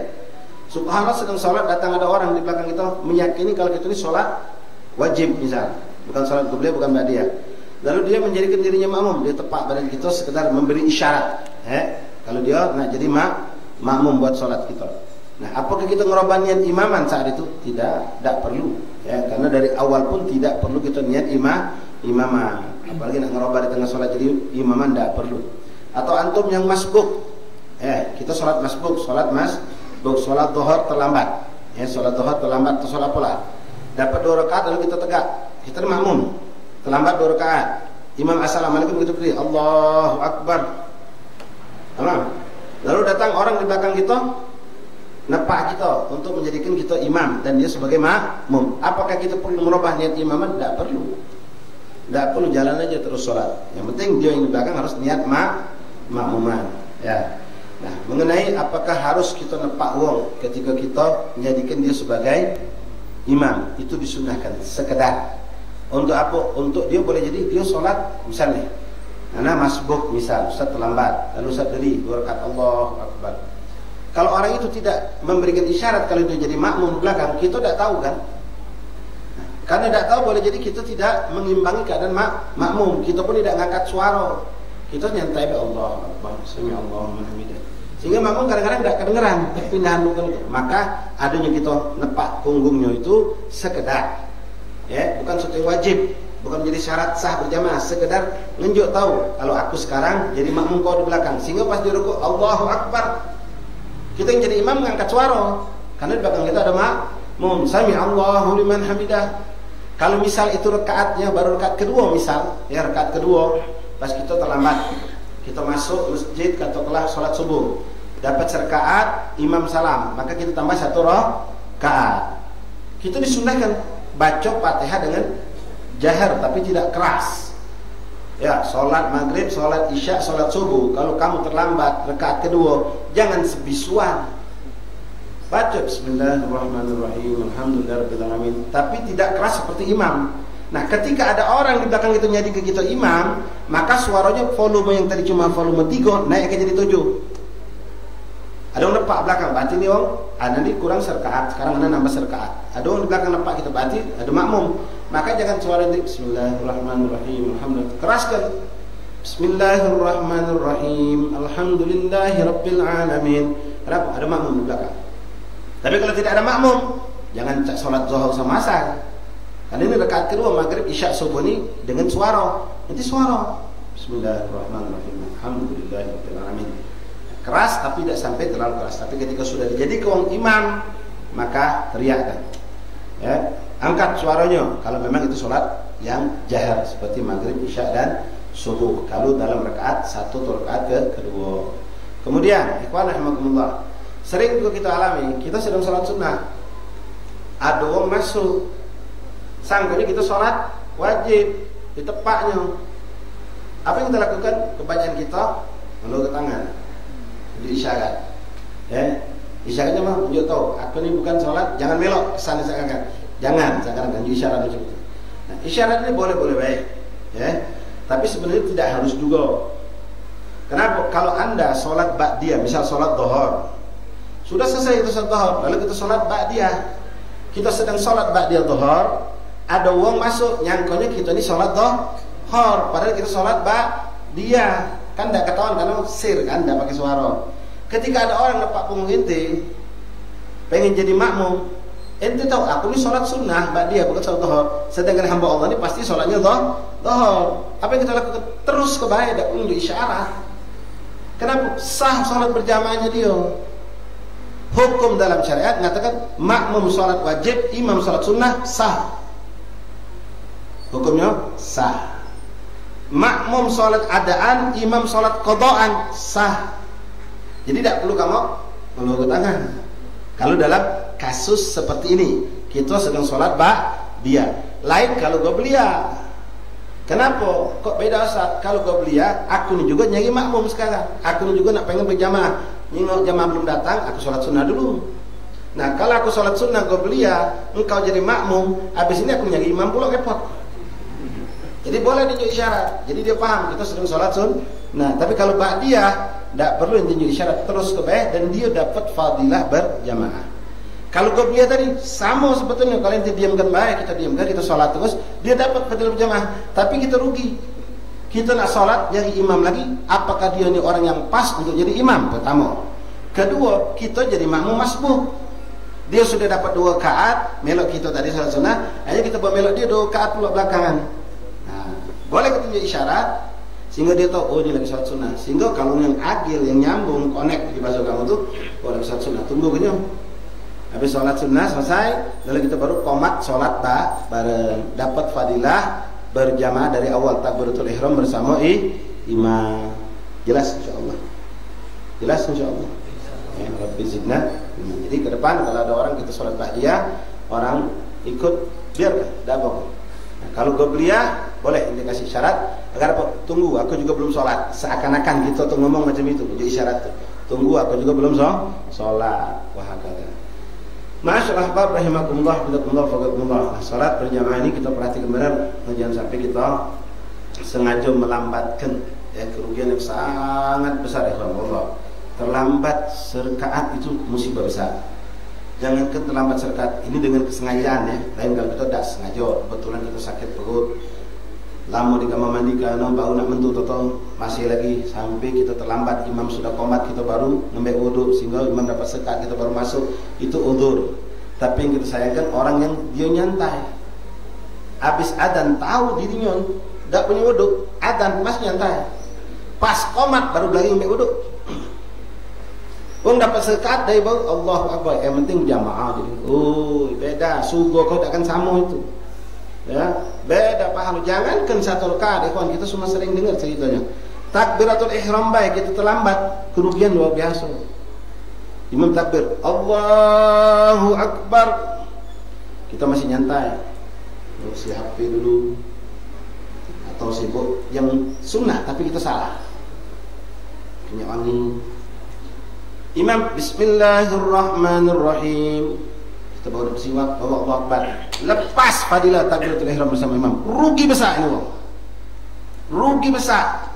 Subhanallah sedang sholat datang ada orang di belakang kita meyakini kalau kita ini sholat wajib misal, bukan sholat qobliyah, bukan ba'diyah. Lalu dia menjadikan dirinya makmum, dia tepak badan kita sekedar memberi isyarat. Kalau dia nak jadi makmum buat sholat kita. Nah, apakah kita ngerubah niat imaman saat itu? Tidak perlu. Ya, karena dari awal pun tidak perlu kita niat imaman. Apalagi nak ngerubah di tengah sholat jadi imaman, tidak perlu. Atau antum yang masbuk, kita sholat masbuk, sholat dhuhur terlambat. Sholat dhuhur terlambat atau sholat pola. Dapat 2 rakaat lalu kita tegak, kita makmum. Terlambat 2 rakaat. Imam assalamualaikum kita berdiri, Allahu Akbar. Lalu datang orang di belakang kita, nepak kita untuk menjadikan kita imam dan dia sebagai makmum. Apakah kita perlu merubah niat imaman? Tidak perlu. Tidak perlu, jalan aja terus sholat. Yang penting dia yang di belakang harus niat makmuman. Ya. Nah, mengenai apakah harus kita nepak wong ketika kita menjadikan dia sebagai imam, itu disunahkan sekedar. Untuk apa? Untuk dia boleh jadi dia sholat misalnya, anak masbuk misal, Ustaz terlambat, lalu Ustaz berdiri 2 rakaat Allahu Akbar. Kalau orang itu tidak memberikan isyarat kalau itu jadi makmum belakang, kita tidak tahu kan? Nah, karena tidak tahu boleh jadi kita tidak mengimbangi keadaan makmum. Kita pun tidak ngangkat suara, kita nyantai be Allahu Akbar, sami Allahu liman hamidah. Sehingga makmum kadang-kadang tidak kedengeran pindahan bukan. Maka adanya kita nepak punggungnya itu sekedar, ya, bukan sesuatu yang wajib, bukan menjadi syarat sah berjamaah, sekedar nunjuk tahu kalau aku sekarang jadi makmum kau di belakang, sehingga pas di rukuk Allahu Akbar, kita yang jadi imam mengangkat suara, karena di belakang kita ada makmum, sami Allahu liman hamidah. Kalau misal itu rakaatnya baru rakaat kedua misal, ya rakaat kedua, pas kita terlambat, kita masuk masjid katakanlah sholat subuh, dapat serakaat imam salam, maka kita tambah 1 rakaat. Kita disunahkan baca Fatihah dengan jahar tapi tidak keras. Ya, sholat maghrib, sholat isya, sholat subuh, kalau kamu terlambat rakaat kedua, jangan sebisuan. Baca Bismillahirrahmanirrahim, Alhamdulillahirabbil alamin, tapi tidak keras seperti imam. Nah, ketika ada orang di belakang kita nyadi ke kita imam, maka suaranya volume yang tadi cuma volume 3 naik ke jadi 7. Ada orang nepak belakang, berarti nih orang, nanti kurang serkaat, sekarang mana nambah serkaat. Ada orang di belakang nepak kita, berarti ada makmum. Maka jangan suara nanti Bismillahirrahmanirrahim, Alhamdulillah, keraskan Bismillahirrahmanirrahim, Alhamdulillahirabbil alamin. Kenapa? Ada makmum di belakang. Tapi kalau tidak ada makmum, jangan sholat zuhur sama asar. Karena ini rakaat kedua maghrib isya subuh ini dengan suara, nanti suara Bismillahirrahmanirrahim, Alhamdulillahirabbil alamin. Keras tapi tidak sampai terlalu keras. Tapi ketika sudah jadi kaum imam, maka teriakkan, ya, angkat suaranya kalau memang itu sholat yang jahar seperti maghrib, isya dan subuh. Kalau dalam rakaat 1 atau rakaat kedua. Kemudian, ikhwan rahimakumullah, sering juga kita alami, kita sedang sholat sunnah, ada orang masuk, sangkanya kita sholat wajib, ditepaknya. Apa yang kita lakukan? Kebanyakan kita melulurkan tangan, isyarat, ya, isyaratnya mah tunjuk tahu, aku ini bukan sholat, jangan melok kesana seakan-akan, jangan seakan-akan isyarat macam itu. Nah, isyarat ini boleh-boleh baik, ya, tapi sebenarnya tidak harus juga. Kenapa? Kalau anda sholat ba'diyah, misal sholat dhuhur, sudah selesai itu sholat dhuhur, lalu kita sholat ba'diyah, kita sedang sholat ba'diyah dhuhur, ada wong masuk nyangkonya kita ini sholat dhuhur, padahal kita sholat ba'diyah. Kan tidak ketahuan karena sir kan tidak pakai suara. Ketika ada orang nepak punggung inti, pengen jadi makmum, ente tahu aku ini sholat sunnah ba'diyah bukan sholat dhuhr. Sedangkan hamba Allah ini pasti sholatnya dhuhr. Apa yang kita lakukan? Terus kebaya, tidak perlu isyarat. Kenapa? Sah sholat berjamaahnya dia. Hukum dalam syariat mengatakan makmum sholat wajib, imam sholat sunnah sah. Hukumnya sah. Makmum sholat adaan, imam sholat qadaan sah. Jadi tidak perlu kamu melunggu tangan. Kalau dalam kasus seperti ini, kita sedang sholat dia. Lain kalau gobliyah. Kenapa? Kok beda Ustaz? Kalau gobliyah, aku ini juga nyari makmum sekarang. Aku ini juga nak pengen berjamaah. Nengok jamaah belum datang, aku sholat sunnah dulu. Nah, kalau aku sholat sunnah gobliyah, engkau jadi makmum, habis ini aku nyari imam pula repot. Jadi boleh tunjuk isyarat. Jadi dia paham kita sedang sholat sunnah. Nah, tapi kalau ba'diyah tidak perlu tunjuk isyarat, terus ke bawah dan dia dapat fadilah berjamaah. Kalau gobliyah tadi sama sebetulnya. Kalau ente diamkan baik, kita diamkan, kita sholat terus, dia dapat fadilah berjamaah. Tapi kita rugi. Kita nak sholat jadi imam lagi. Apakah dia ini orang yang pas untuk jadi imam? Pertama. Kedua, kita jadi makmum masbuh. Dia sudah dapat 2 rakaat, melok kita tadi sholat sunnah, hanya kita buat melok dia 2 rakaat pula belakangan. Nah, boleh kita tunjuk isyarat sehingga dia tahu, oh ini lagi sholat sunnah. Sehingga kalau yang agil, yang nyambung, connect di bahasa kamu tuh, oh lagi sholat sunnah, tunggu kenyang. Habis sholat sunnah selesai, lalu kita baru qomat sholat bareng, dapat fadilah berjamaah dari awal takbiratul ihram bersama imam. Jelas insyaallah. Jelas insyaallah. Ya Rabbi zidna. Jadi ke depan kalau ada orang kita sholat ba'diyah, orang ikut biarkan, tidak apa-apa. Nah, kalau gobliyah boleh indikasi syarat agar apa? Tunggu, aku juga belum sholat. Seakan-akan kita tuh ngomong macam itu, jadi isyarat tuh. Tunggu, aku juga belum sholat. Wah hakala. Masyaallah bab rahimakumullah bidakumullah faqakumullah. Salat berjamaah ini kita perhatikan benar, jangan sampai kita sengaja melambatkan ya, kerugian yang sangat besar ya Allah. Terlambat serkaat itu musibah besar. Jangankan terlambat serkaat ini dengan kesengajaan ya. Lain kalau kita tidak sengaja, kebetulan kita sakit perut, lama di kamar mandi karena baru nak mentu atau masih lagi sampai kita terlambat, imam sudah qomat, kita baru ngambil wudu sehingga imam dapat sekat, kita baru masuk, itu udzur. Tapi yang kita sayangkan orang yang dia nyantai, habis adzan tahu dirinya tidak punya wudu, adzan masih nyantai, pas qomat baru lagi ngambil wudu. Orang dapat sekat dari baru Allahu Akbar, yang penting jamaah. Jadi, oh beda, subuh kau takkan sama itu. Ya, beda paham. Jangankan 1 rakaat, ikhwan, kita semua sering dengar ceritanya. Takbiratul ihram baik kita terlambat, kerugian luar biasa. Imam takbir, Allahu Akbar, kita masih nyantai, si HP dulu atau sibuk yang sunnah, tapi kita salah. Minyak wangi. Imam Bismillahirrahmanirrahim, kita baru bersiwak, Allahu Akbar, lepas fadilah takbiratul ihram bersama imam. Rugi besar ini, bang. Rugi besar.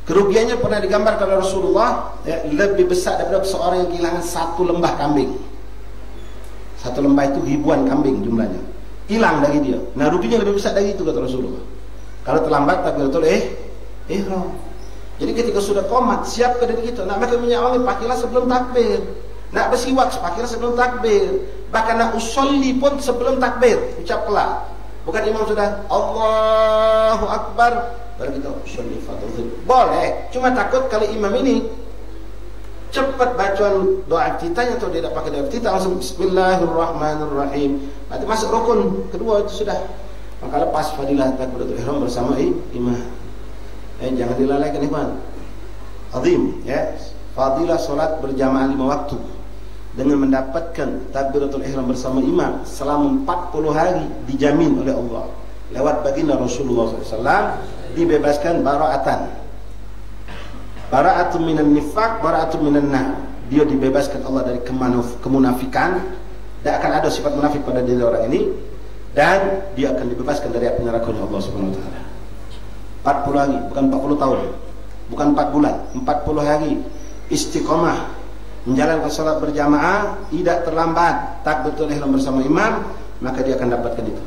Kerugiannya pernah digambarkan oleh Rasulullah ya, lebih besar daripada seorang yang kehilangan 1 lembah kambing. 1 lembah itu ribuan kambing jumlahnya, hilang dari dia. Nah ruginya lebih besar dari itu kata Rasulullah kalau terlambat takbiratul ihram. Jadi ketika sudah qomat, siapkan diri kita. Nak pakai minyak wangi, pakailah sebelum takbir. Nak bersiwak, pakailah sebelum takbir. Bahkan nak usolli pun sebelum takbir, ucaplah. Bukan imam sudah Allahu Akbar baru kita usolli fadhil. Boleh, cuma takut kalau imam ini cepat bacaan doa iftitahnya atau dia tidak pakai doa iftitah, langsung Bismillahirrahmanirrahim. Nanti masuk rukun kedua itu sudah. Maka lepas fadilah takbiratul ihram bersama imam. Jangan dilalaikan ikhwan. Azim ya. Fadilah solat berjamaah 5 waktu dengan mendapatkan takbiratul ihram bersama imam selama 40 hari dijamin oleh Allah lewat baginda Rasulullah SAW, dibebaskan bara'atan. Bara'atun minan nifaq, bara'atun minan nar. Dia dibebaskan Allah dari kemunafikan. Tidak akan ada sifat munafik pada diri orang ini, dan dia akan dibebaskan dari api neraka Allah Subhanahu wa taala. 40 hari, bukan 40 tahun, bukan 4 bulan, 40 hari istiqomah menjalankan salat berjamaah, tidak terlambat, takbiratul ihram bersama imam, maka dia akan dapatkan itu.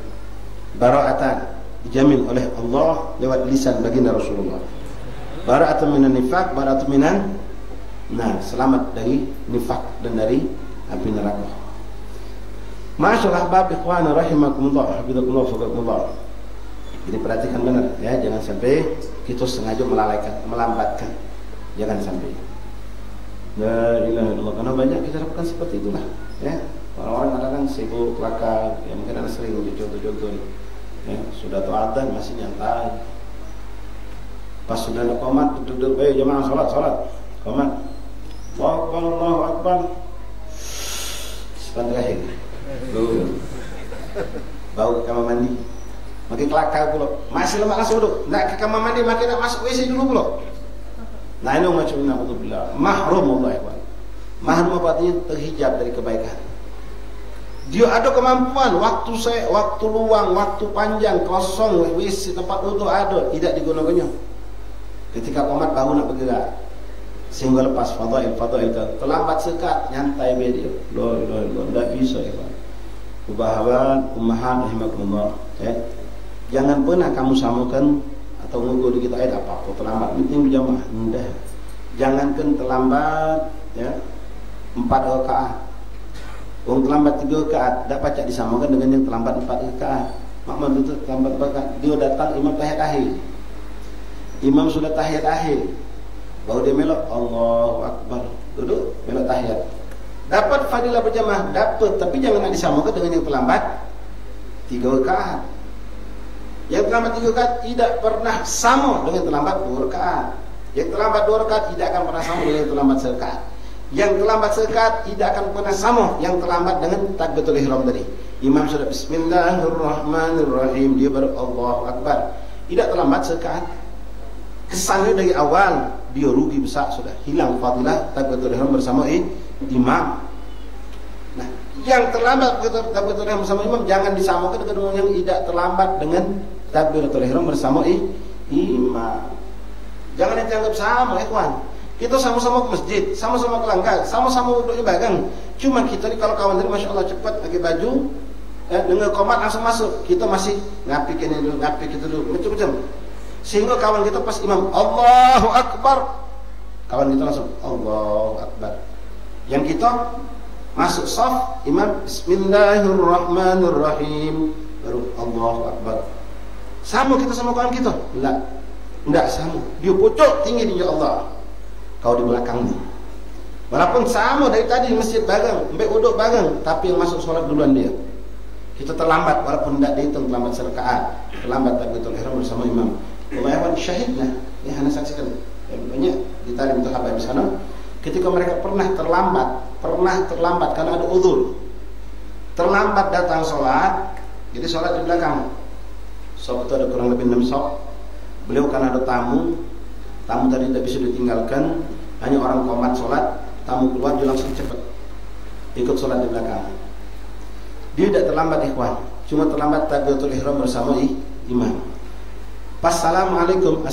Bara'atan dijamin oleh Allah lewat lisan baginda Rasulullah. Bara'atun minan nifaq, bara'atun minan, nah, selamat dari nifaq dan dari api neraka. Masyaallah bab ikhwana rahimakumullah, hafizakumullah faqakumullah. Jadi perhatikan benar ya, jangan sampai kita sengaja melambatkan. Jangan sampai. La ilaha illallah. Karena banyak kita lakukan seperti itulah ya. Orang-orang kadang sibuk kelakar, ya mungkin ada sering contoh-contoh ya, sudah tahu adzan masih nyantai. Pas sudah ada qomat duduk, jemaah salat. Qomat. Allahu akbar. Sepanjang akhir. Bau ke kamar mandi. Makin kelakar pula. Masih lemak langsung duduk. Nak ke kamar mandi makin nak masuk WC dulu pula. Nah ini macam naudzubillah. Mahrum Allah ya. Mahrum apa artinya? Terhijab dari kebaikan. Dia ada kemampuan, waktu luang, waktu panjang, kosong, WC tempat duduk ada, tidak digunakannya. Ketika qomat baru nak bergerak. Sehingga lepas fadail terlambat sekat, nyantai dia. La ilaha illallah, tidak bisa ya. Ubahawan, ummahat rahimakumullah ya. Jangan pernah kamu samakan atau ngugur di kita apa-apa terlambat, penting berjamaah. Enggak. Jangankan terlambat ya 4 rakaat. Wong terlambat 3 rakaat, dapat cak disamakan dengan yang terlambat 4 rakaat. Makmum itu terlambat 4 rakaat, dia datang imam tahiyat akhir. Imam sudah tahiyat akhir. Baru dia melok Allahu akbar. Duduk melok tahiyat. Dapat fadilah berjamaah, dapat, tapi jangan nak disamakan dengan yang terlambat 3 rakaat. Yang terlambat 3 rakaat tidak pernah sama dengan terlambat 2 rakaat. Yang terlambat 2 rakaat tidak akan pernah sama dengan yang terlambat serakaat. Yang terlambat serakaat tidak akan pernah sama yang terlambat dengan takbiratul ihram tadi. Imam sudah bismillahirrahmanirrahim, dia baru Allahu akbar. Tidak terlambat serakaat. Kesannya dari awal dia rugi besar, sudah hilang fadilah takbiratul ihram bersama imam. Nah, yang terlambat takbiratul ihram bersama imam jangan disamakan dengan yang tidak terlambat dengan takbiratul ihram bersama imam. Jangan dianggap sama, ikhwan. Kita sama-sama ke masjid, sama-sama ke langgar, sama-sama duduknya bareng. Cuma kita ni kalau kawan tadi masya Allah cepat pakai baju, dengar qomat langsung masuk. Kita masih ngapik ini dulu, ngapik itu dulu, macam-macam. Sehingga kawan kita pas imam Allahu akbar, kawan kita langsung Allahu akbar. Yang kita masuk shaf, imam bismillahirrahmanirrahim, baru Allahu akbar. Sama kita sama kawan kita? Enggak sama. Dia pucuk tinggi di Allah, kau di belakang ni. Walaupun sama dari tadi masjid bareng, sampai uduk bareng, tapi yang masuk solat duluan dia. Kita terlambat walaupun tidak dihitung terlambat serakaat, terlambat takbiratul ihram bersama imam. Umayyawan syahidnya, ya anda saksikan banyak di talim sahabat di sana. Ketika mereka pernah terlambat karena ada uzur, terlambat datang solat, jadi solat di belakang. Solat itu ada kurang lebih 6 solat. Beliau kan ada tamu tadi tidak bisa ditinggalkan, hanya orang qomat solat, tamu keluar dia langsung cepat ikut solat di belakang. Dia tidak terlambat ikhwan, cuma terlambat takbiratul ihram bersama imam. Pas assalamualaikum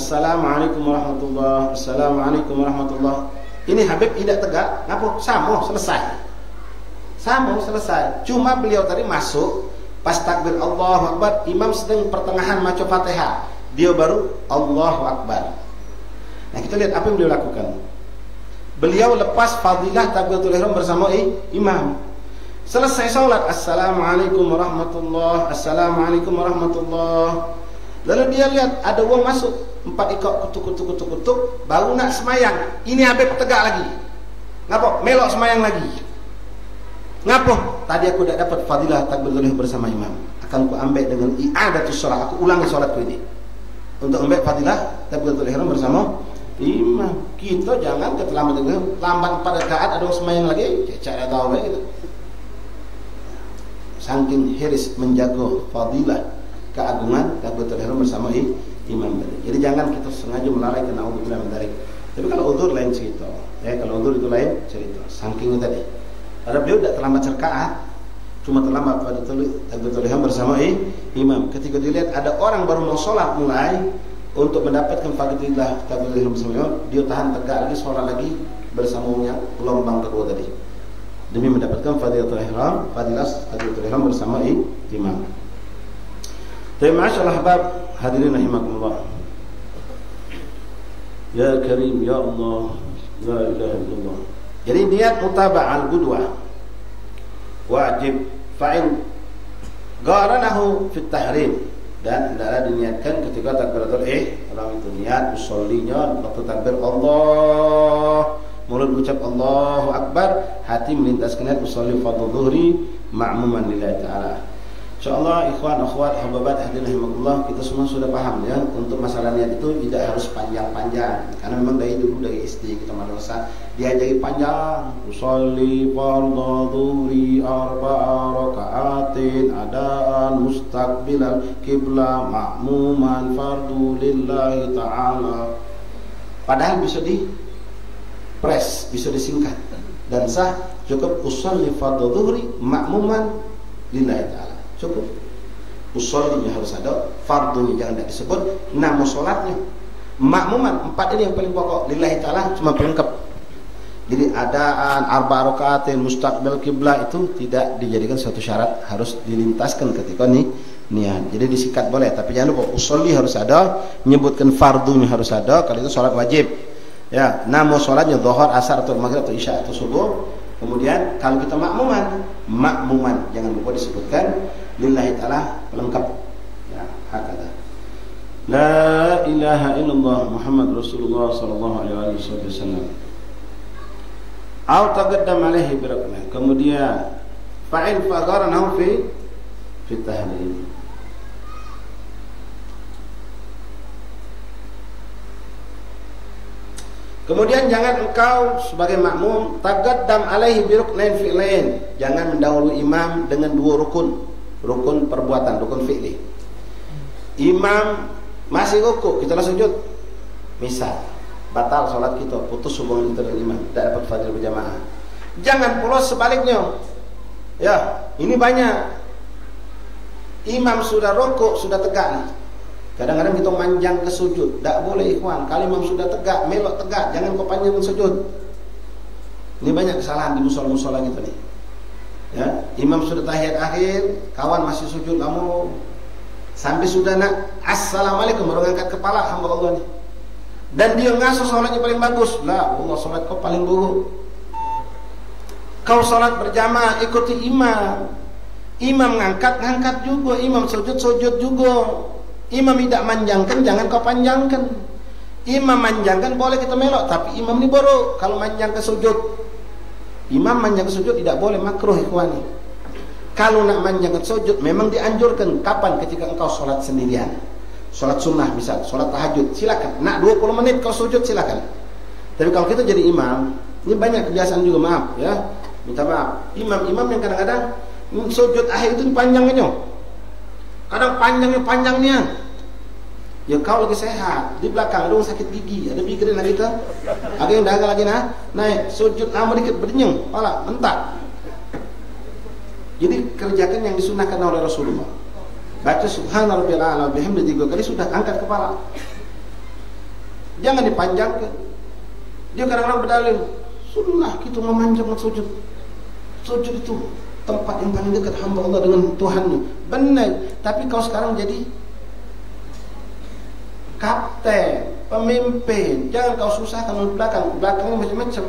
warahmatullah, assalamualaikum warahmatullah. Ini Habib tidak tegak, ngapa? Sama selesai. Cuma beliau tadi masuk pas takbir Allahu akbar, imam sedang pertengahan maca Fatihah, dia baru Allahu akbar. Nah kita lihat apa yang beliau lakukan. Beliau lepas fadilah takbiratul ihram bersama imam. Selesai salat, assalamualaikum warahmatullah, assalamualaikum warahmatullah. Lalu dia lihat ada orang masuk 4 ekor kutuk, baru nak semayang. Ini Habib tegak lagi. Ngapa? Melok semayang lagi. Ngapa? Tadi aku tidak dapat fadilah takbiratul ihram bersama imam. Akan ku ambil dengan i'adatus shalah, aku ulangi salatku ini. Untuk ambil fadilah takbiratul ihram bersama imam. Kita jangan keterlambat dengan lambat 4 rakaat ada orang semayang lagi, cara tahu gitu. Saking hiris menjaga fadilah keagungan takbiratul ihram bersama imam tadi. Jadi jangan kita sengaja melalaikan naudzubillah min dzalik. Tapi kalau uzur lain cerita. Ya, kalau uzur itu lain cerita. Saking tadi. Ada beliau tidak terlambat rakaat, cuma terlambat pada takbiratul ihram bersama imam. Ketika dilihat ada orang baru mau sholat mulai, untuk mendapatkan fadilah takbiratul ihram bersama imam, dia tahan tegak lagi sholat lagi bersamanya gelombang kedua tadi, demi mendapatkan fadilatul ihram, fadilah takbiratul ihram bersama imam. Tapi masyaallah ahbab hadirin rahimakumullah. Ya Karim, ya Allah, la ilaha illallah. Jadi niat mutaba'al qudwah. wajib. Fa'in qaranahu fit tahrim, dan hendaklah diniatkan ketika takbiratul ihram itu niat usollinya waktu takbir Allah, mulut ucap Allahu Akbar, hati melintaskan niat usolli fardhu dhuhri ma'muman lillahi ta'ala. Insyaallah ikhwan akhwat hababat hadirin rahimakumullah, kita semua sudah paham ya, untuk masalah niat itu tidak harus panjang-panjang, karena memang dari dulu dari SD kita madrasah diajari panjang, usolli fardhu dhuhri arba'a raka'atin adaan mustaqbilal qiblah ma'muman fardhu lillahi ta'ala. Padahal bisa di press, bisa disingkat dan sah, cukup usolli fardhu dhuhri ma'muman lillahi ta'ala. Cukup usollinya harus ada, fardunya jangan tidak disebut, nama sholatnya makmuman, 4 ini yang paling pokok, lillahi ta'ala cuma pelengkap. Jadi adaan arba rakaatin mustaqbil kiblah itu tidak dijadikan suatu syarat, harus dilintaskan ketika niat. Jadi disikat boleh, tapi jangan lupa usolli harus ada, menyebutkan fardunya harus ada, kalau itu sholat wajib ya. Nama sholatnya dhuhur, asar atau maghrib atau isya atau subuh. Kemudian kalau kita makmuman jangan lupa disebutkan lillahi ta'ala pelengkap ya, hakada. La ilaha illallah Muhammad Rasulullah sallallahu alaihi wasallam. Au taqaddam alaihi birakna. Kemudian fa'il fagharanahu fi tahlil. Kemudian jangan engkau sebagai makmum taqaddam alaihi biruknain fi'lain, jangan mendahului imam dengan 2 rukun perbuatan, rukun fi'li. Imam masih rukuk, kita langsung sujud, misal batal sholat kita, putus hubungan kita dengan imam, tidak dapat fadilah berjamaah. Jangan pula sebaliknya ya, ini banyak imam sudah rukuk, sudah tegak nih, kadang-kadang kita manjang ke sujud. Tak boleh ikhwan, kalau imam sudah tegak, melok tegak, jangan kau panjangkan sujud. Ini banyak kesalahan di musola-musola kita nih ya. Imam sudah tahiyat akhir, kawan masih sujud kamu, sampai sudah nak assalamualaikum baru angkat kepala hamba Allah nih, dan dia ngasuh sholatnya paling bagus. Lah Allah, sholat kau paling buruk. Kau sholat berjamaah ikuti imam, imam ngangkat juga, imam sujud juga. Imam tidak manjangkan, jangan kau panjangkan. Imam manjangkan boleh kita melok, tapi imam ini buruk kalau manjang ke sujud. Imam manjang ke sujud tidak boleh, makruh ikhwani. Kalau nak manjang ke sujud memang dianjurkan. Kapan? Ketika engkau sholat sendirian, sholat sunnah misal, sholat tahajud, silakan. Nak 20 menit kau sujud silakan. Tapi kalau kita jadi imam, ini banyak kebiasaan juga, maaf ya, minta maaf. Imam-imam yang kadang-kadang sujud akhir itu dipanjangnya, kadang panjangnya. Ya kau lagi sehat, di belakang ada orang sakit gigi, ada migrain lagi tuh, ada yang dagang lagi naik sujud lama dikit berdenyung, pala mentak. Jadi kerjakan yang disunahkan oleh Rasulullah. Baca subhanallah a'la bihamdihi 3 kali sudah, angkat kepala. Jangan dipanjangkan. Dia kadang-kadang berdalil, sunnah kita memanjangkan sujud. Sujud itu tempat yang paling dekat hamba Allah dengan Tuhannya. Benar, tapi kau sekarang jadi kapten, pemimpin, jangan kau susahkan di belakangnya macam-macam.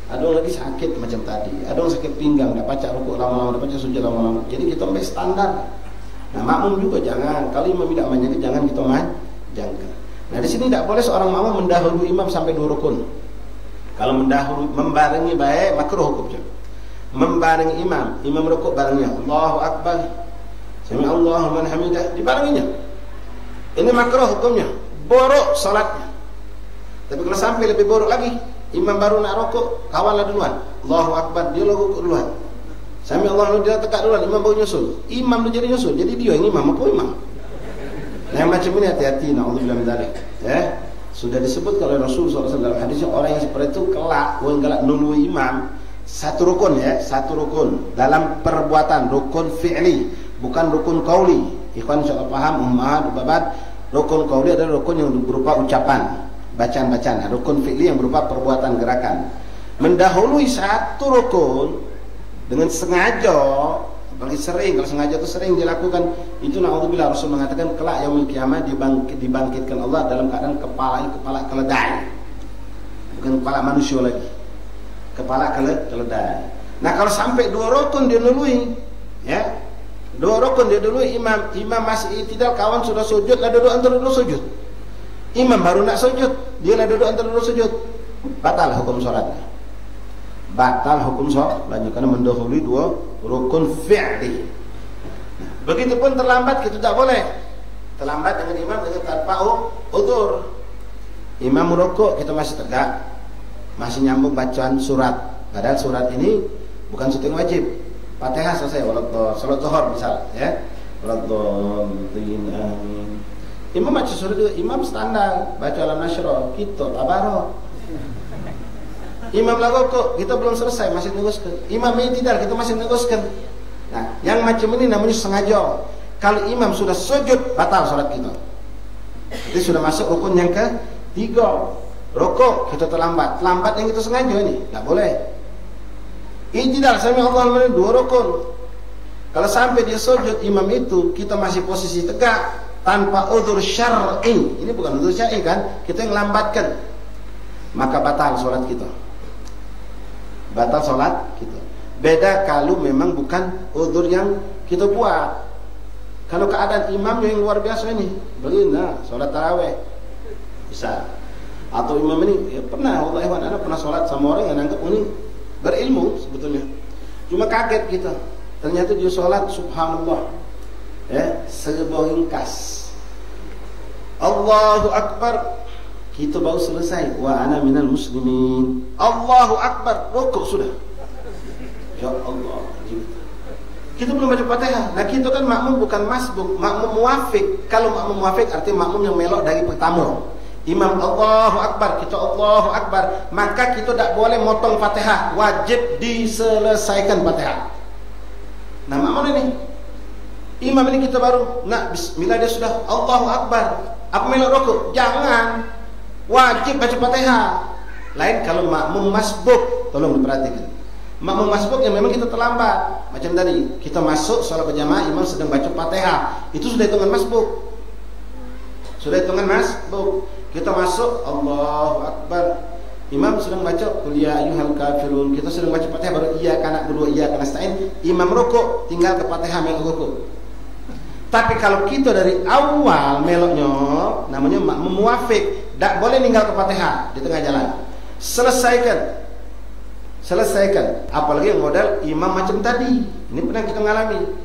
Ada orang lagi sakit macam tadi, ada orang sakit pinggang, tak baca rukuk lama-lama, tak baca sujud lama-lama. Jadi kita ambil standar. Nah makmum juga jangan, kalau imam tidak manjangkan, jangan kita manjangkan. Nah di sini tidak boleh seorang makmum mendahului imam sampai 2 rukun. Kalau mendahului, membarengi baik, makruh hukumnya. Membarengi imam rukuk barengnya, Allahu Akbar, Sami Allahu liman hamidah, dibarenginya. Ini makruh hukumnya, borok salatnya. Tapi kalau sampai lebih borok lagi, imam baru nak rukuk, kawanlah duluan, Allahu Akbar, dia rukuk duluan, Sami Allahu, dia tegak duluan, imam baru nyusul. Imam dia jadi nyusul, jadi dia yang imam, apa imam? Nah yang macam ini hati-hati, na'udzubillah min dzalik. Ya, sudah disebut oleh Rasulullah SAW dalam hadisnya, orang yang seperti itu kelak, orang kelak nului imam. Satu rukun ya, satu rukun dalam perbuatan, rukun fi'li, bukan rukun qauli. Ikhwan insyaallah paham, ummahat, babat. Rukun qauli adalah rukun yang berupa ucapan, bacaan-bacaan. Rukun fi'li yang berupa perbuatan, gerakan. Mendahului satu rukun dengan sengaja, apalagi sering, kalau sengaja itu sering dilakukan, itu na'udzubillah, Rasul mengatakan kelak yaumul kiamat dibangkitkan Allah dalam keadaan kepala keledai. Bukan kepala manusia lagi, kepala keledai. Nah kalau sampai 2 rukun dia dului, ya, 2 rukun dia dului imam masih i'tidal, kawan sudah sujud, lah duduk antara dulu sujud. Imam baru nak sujud, dia lah duduk antara dulu sujud, batal hukum sholatnya. Batal hukum sholatnya karena mendahului 2 rukun fi'li. Nah, begitupun terlambat kita tidak boleh. Terlambat dengan imam dengan tanpa udzur. Imam rukuk kita masih tegak, masih nyambung bacaan surat. Padahal surat ini bukan syuting wajib. Fatihah selesai, salat zuhur misal, ya. Waladhdallin amin. Imam baca surat itu, imam standar, baca alam nasyrah, kita tabarok. Imam lagu kita belum selesai, masih teruskan. Imam i'tidal kita masih teruskan. Nah, yang macam ini namanya sengaja. Kalau imam sudah sujud, batal salat kita. Itu sudah masuk rukun yang ke-3. Rukuk kita terlambat. Lambat yang kita sengaja ini, enggak boleh. I'tidal sami Allahu liman 2 rukun. Kalau sampai dia sujud imam itu, kita masih posisi tegak tanpa udzur syar'i. Ini bukan udzur syar'i kan? Kita yang lambatkan. Maka batal salat kita. Batal salat kita. Beda kalau memang bukan udzur yang kita buat. Kalau keadaan imamnya yang luar biasa ini, begini, salat tarawih bisa. Atau imam ini pernah, wallahi ana pernah salat sama orang yang anggap ini berilmu sebetulnya. Cuma kaget kita. Ternyata dia salat subhanallah. Ya, serba ringkas. Allahu akbar. Kita baru selesai. Wa ana minal muslimin. Allahu akbar, rukuk sudah. Ya Allah. Kita belum baca Fatihah. Nah, kita kan makmum bukan masbuk, makmum muwafiq. Kalau makmum muwafiq artinya makmum yang melok dari pertama. Imam Allahu akbar, kita Allahu akbar, maka kita tak boleh motong Fatihah, wajib diselesaikan Fatihah. Nah, makmum ini imam ini kita baru nak bismillah, dia sudah Allahu akbar, apa melok rukuk? Jangan, wajib baca Fatihah. Lain kalau makmum masbuk, tolong diperhatikan. Makmum masbuk yang memang kita terlambat, macam tadi kita masuk salat berjamaah, imam sedang baca Fatihah, itu sudah hitungan masbuk. Sudah hitungan masbuk. Kita masuk Allahu akbar, imam sedang baca qul ya ayyuhal kafirun, kita sedang baca Fatihah baru iyyaka na'budu wa iyyaka nasta'in, imam rukuk, tinggal ke Fatihah melok rukuk. Tapi kalau kita dari awal meloknya namanya makmum muwafiq, tak boleh ninggal ke Fatihah di tengah jalan. Selesaikan. Apalagi yang modal imam macam tadi. Ini pernah kita ngalami.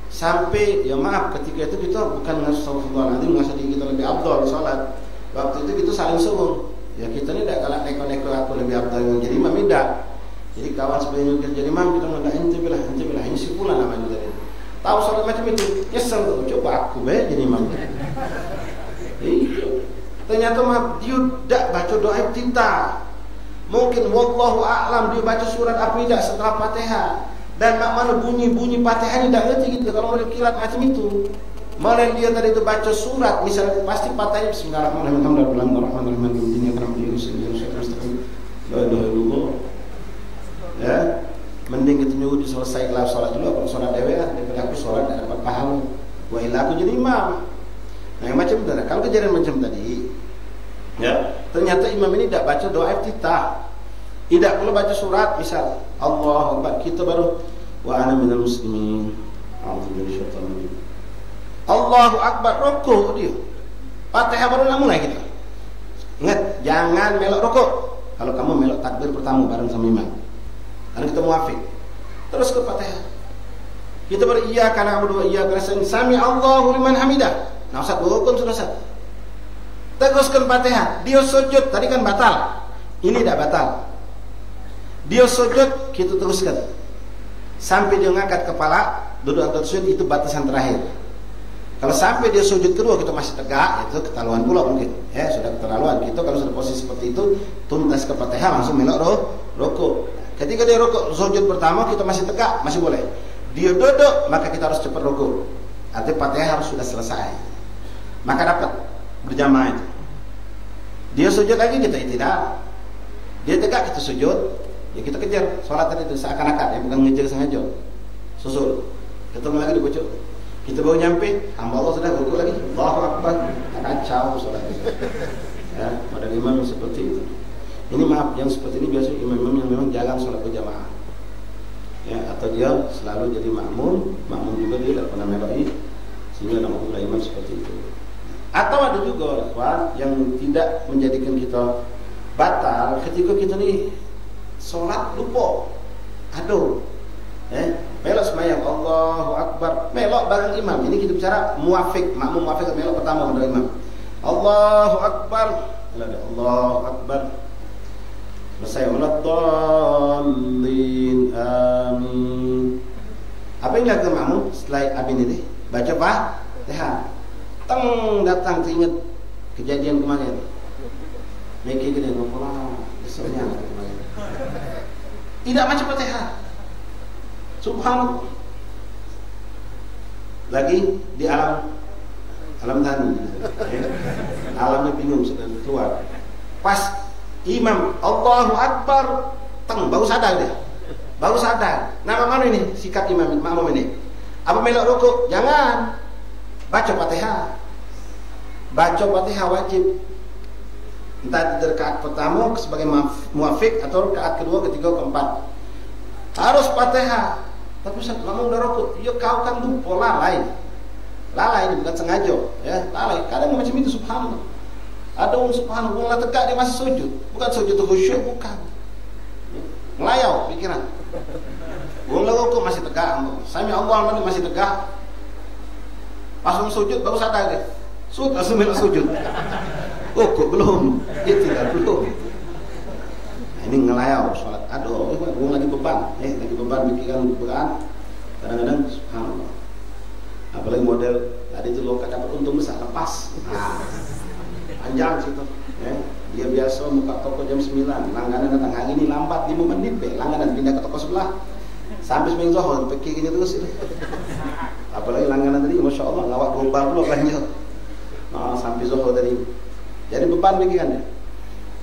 Sampai ya maaf ketika itu kita bukan astagfirullahaladzim, ngerasa diri kita lebih afdal salat. Waktu itu kita saling suruh. Ya kita ini tidak kalah neko-neko aku lebih afdal yang jadi imam, tidak. Jadi kawan sebelum jadi imam kita nggak ente bilah ini si pula namanya tadi. Tahu salat macam itu, nyesel tuh, coba aku jadi imam. Ternyata dia tidak baca doa iftitah. Mungkin wallahu a'lam dia baca surat apa tidak setelah Fatihah. Dan mana bunyi-bunyi Fatihah ini tidak ngerti gitu. Kalau mau kilat macam itu, malah dia tadi itu baca surat, misalnya pasti Fatihahnya bismillahirrahmanirrahim. Ya, mending kita nyuruh diselesai kelar sholat dulu, kalau sholat dewe lah, daripada aku sholat tidak dapat pahala. Wa illa aku jadi imam. Nah yang macam itu, kalau kejadian macam tadi, ya ternyata imam ini tidak baca doa iftitah, tidak perlu baca surat, misal Allahu akbar, kita baru wa ana minal muslimin, a'udzubillahi minasyaitonir rajim, Allahu akbar, rukuk dia, Fatihah baru nak mulai kita. Ingat, jangan melok rukuk. Kalau kamu melok takbir pertama bareng sama imam, karena kita muwafiq, terus ke Fatihah. Kita baru iyyaka na'budu wa iyyaka nasta'in, sami Allahu liman hamidah. Nah, Ustaz rukun sudah Ustaz. Teruskan Fatihah. Dia sujud, tadi kan batal. Ini tidak batal. Dia sujud, kita teruskan sampai dia ngangkat kepala, duduk atau sujud, itu batasan terakhir. Kalau sampai dia sujud kedua kita masih tegak, itu keterlaluan pula mungkin. Ya, sudah keterlaluan. Kita kalau sudah posisi seperti itu, tuntas ke Fatihah langsung melok rukuk. Ketika dia rukuk sujud pertama kita masih tegak, masih boleh. Dia duduk, maka kita harus cepat rukuk. Artinya Fatihah harus sudah selesai. Maka dapat berjamaah itu. Dia sujud lagi, kita i'tidal. Dia tegak, kita sujud. Ya kita kejar sholatan itu seakan-akan, ya bukan ngejar sengaja. Susul. Ketemu lagi dibaca. Kita baru nyampe, hamba Allah sudah rukuk lagi. Allahu akbar. Kacau sholat itu. Ya, pada imam seperti itu. Ini maaf, yang seperti ini biasanya imam-imam yang memang jarang sholat berjamaah. atau dia selalu jadi makmum juga dia tidak pernah meloi sehingga nama imam seperti itu. Atau ada juga ikhwan yang tidak menjadikan kita batal ketika kita nih sholat lupa, aduh, melok semayang Allahu Akbar, melok bareng imam. Ini kita bicara muafik, makmum muafik melok pertama dari imam. Allahu Akbar, Allahu Akbar. Selesai waladhdallin amin. Apa yang dilakukan makmum setelah amin ini? Baca Fatihah. Teng datang teringat kejadian kemarin. Mikir gini, ngopolah besoknya kemarin. Tidak baca Fatihah. Subhanallah. Lagi di alam tani. Alamnya bingung sudah keluar. Pas imam Allahu Akbar, teng baru sadar dia. Baru sadar. Nama mana ini? Sikap imam makmum ini. Apa melok rukuk? Jangan. Baca Fatihah. Baca Fatihah wajib. Entah di rakaat pertama sebagai muafik atau rakaat kedua, ketiga, keempat. Harus Fatihah. Tapi Ustaz, makmum udah rukuk. Ya kau kan lupa, lalai. Lalai ini bukan sengaja, ya, lalai. Kadang macam itu subhanallah. Ada orang subhanallah, orang tegak dia masih sujud. Bukan sujud itu khusyuk, bukan. Melayau pikiran. Orang rukuk masih tegak. Sami Allah masih tegak. Pas sujud baru sadar dia. Langsung melok sujud. Kok belum? Tidak belum. Nah, ini ngelayau sholat. Aduh, orang lagi beban. Lagi beban pikiran berat. Kadang-kadang subhanallah. Apalagi model tadi itu lo dapat untung besar, lepas. Nah, panjang situ. Dia biasa buka toko jam 9, langganan datang hari ini lambat 5 menit, langganan pindah ke toko sebelah. Sampai seminggu zuhur, pikir gini terus itu. Apalagi langganan tadi, masya Allah, ngawak global dulu lanjut. Sampai zuhur tadi. Jadi beban pikirannya.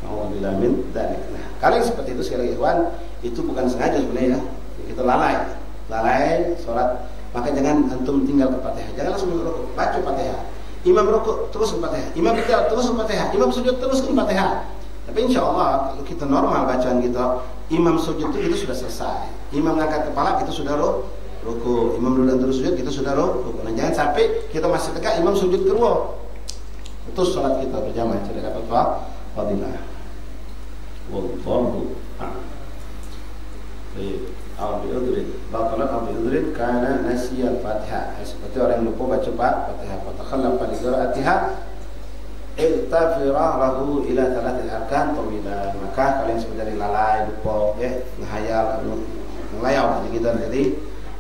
Alhamdulillah min dzalik. Nah, kalau yang seperti itu sekali lagi ikhwan, itu bukan sengaja sebenarnya. Kita lalai sholat. Maka jangan antum tinggal ke Fatihah. Jangan langsung rukuk, baca Fatihah. Imam rukuk terus ke Fatihah. Imam berdoa terus ke Fatihah. Imam sujud terus ke Fatihah. Tapi insya Allah kalau kita normal bacaan kita, imam sujud itu sudah selesai. Imam angkat kepala kita sudah rukuk. Imam duduk terus sujud kita sudah rukuk. Nah, jangan sampai kita masih tegak imam sujud kedua. Putus salat kita berjamaah tidak dapat fadilah. Wallahu a'lam. Baik. Batalan al-udhrin karena nasiya al-Fatihah. Seperti orang yang lupa baca Fatihah. Fatakhallafa li qira'atiha iltafira lahu ila thalathil arkan tawilan. Maka kalian sebenarnya lalai, lupa, ngehayal, ngelayau jadi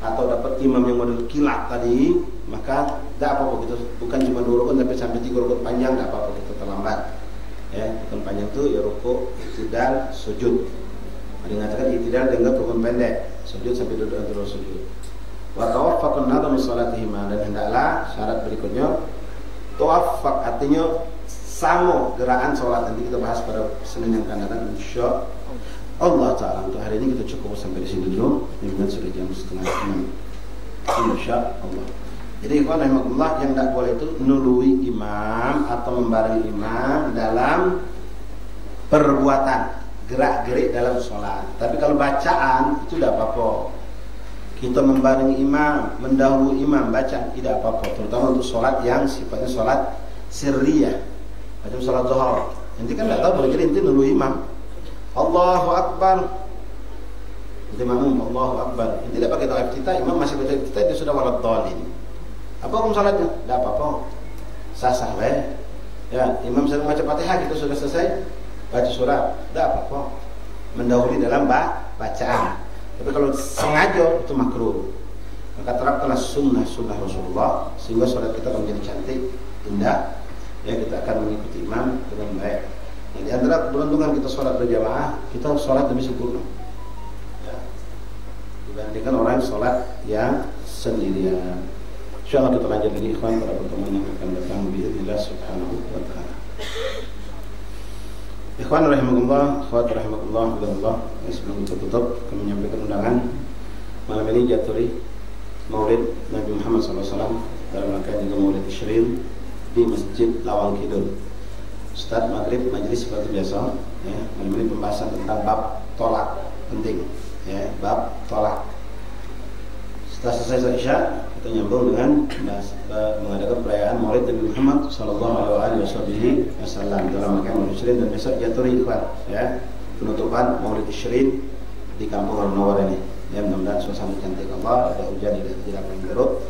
atau dapat imam yang model kilat tadi, maka tidak apa-apa gitu. Bukan cuma 2 rukun tapi sampai 3 rukun panjang, tidak apa-apa kita terlambat. Rukun panjang itu ya rukuk, i'tidal, sujud. Ada yang mengatakan i'tidal dianggap rukun pendek, sujud sampai duduk antara sujud. Wa tawaffaqun nadhamu salatihima, dan hendaklah syarat berikutnya tawaffaq, artinya sama gerakan sholat. Nanti kita bahas pada Senin yang akan datang insya Allah Ta'ala. Untuk hari ini kita cukup sampai di sini dulu. Ini sudah jam 5:30 insya Allah. Jadi ikhwan rahimahullah, yang tidak boleh itu nului imam atau membarengi imam dalam perbuatan gerak-gerik dalam sholat. Tapi kalau bacaan itu tidak apa-apa. Kita membarengi imam, mendahului imam bacaan tidak apa-apa. Terutama untuk sholat yang sifatnya sholat sirriyah, macam sholat zuhur. Nanti kan tidak tahu, boleh jadi nanti nului imam. Allahu Akbar, nanti makmum Allahu Akbar. Nanti tidak pakai doa iftitah, imam masih baca iftitah, dia sudah waladhdallin. Apa hukum sholatnya? Tidak apa-apa, sah-sah baik. Ya, imam sedang baca Fatihah, kita sudah selesai baca surat, tidak apa-apa, mendahului dalam bacaan. Tapi kalau sengaja itu makruh. Maka terapkanlah sunnah Rasulullah sehingga sholat kita akan menjadi cantik, indah. Ya, kita akan mengikuti imam dengan baik. Nah, di antara keberuntungan kita sholat berjamaah, kita sholat lebih sempurna, ya, dibandingkan orang sholat yang sendirian. Insyaallah kita lanjut lagi ikhwan pada pertemuan yang akan datang biidznillah subhanahu wa ta'ala. Ikhwan rahimakumullah, akhwat rahimakumullah, billah. Sebelum kita tutup, kami menyampaikan undangan malam ini jaturi Maulid Nabi Muhammad SAW dalam rangka juga Maulid Syrin di Masjid Lawang Kidul. Ustaz maghrib majelis seperti biasa. Malam ini pembahasan tentang bab tolak, penting. Bab tolak. Setelah selesai sholat Isya, kita nyambung dengan mengadakan perayaan Maulid Nabi Muhammad sallallahu alaihi wasallam dalam rangkaian Maulid Syrin, dan besok jatuh ikhwan ya, penutupan Maulid Syrin di Kampung Al-Munawwar ini. Ya, mudah-mudahan suasana cantik Allah, ada hujan tidak akan berut.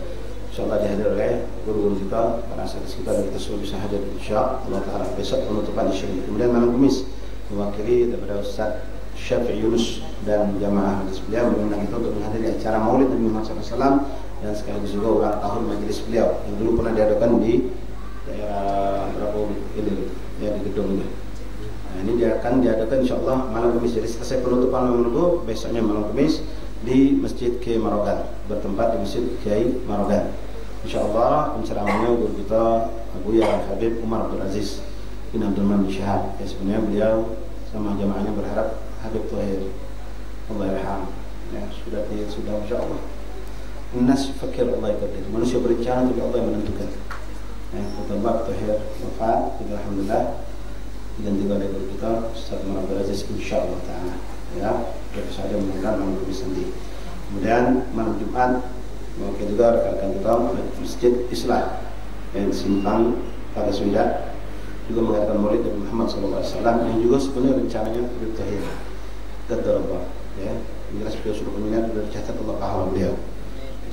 Insyaallah dihadiri oleh guru-guru kita, para asatidz kita, dan kita semua bisa hadir insyaallah taala besok penutupan Syrin. Kemudian malam Kamis mewakili daripada Ustaz Syafi'i Yunus dan jamaah majelis beliau mengundang kita untuk menghadiri acara Maulid Nabi Muhammad SAW dan sekaligus juga ulang tahun majelis beliau yang dulu pernah diadakan di daerah berapa ini ya, di gedung ini. Nah, ini dia akan diadakan insyaallah malam Kamis. Jadi selesai penutupan malam Minggu, besoknya malam Kamis di Masjid Kiai Marogan, bertempat di Masjid Kiai Marogan. Insyaallah penceramahnya guru kita Abuya Habib Umar Abdul Aziz bin Abdul Manan Syahab. Ya, sebenarnya beliau sama jamaahnya berharap Habib Tuhir Allah yarham ya, sudah Masya Allah Nas fakir Allah ikadir, manusia berencana tapi Allah yang menentukan ya. Habib Tuhir wafat, alhamdulillah diganti oleh guru kita Ustaz Umar Abdul Aziz insyaallah ta'ala ya, kita saja mudah-mudahan malam Kamis nanti. Kemudian malam Jumat mungkin juga rekan-rekan kita Masjid Islah yang Simpang pada Sunda juga mengadakan Maulid Nabi Muhammad SAW yang juga sebenarnya rencananya Habib Tahir Qadarullah ya, jelas beliau sudah berminat dan catat Allah pahala beliau.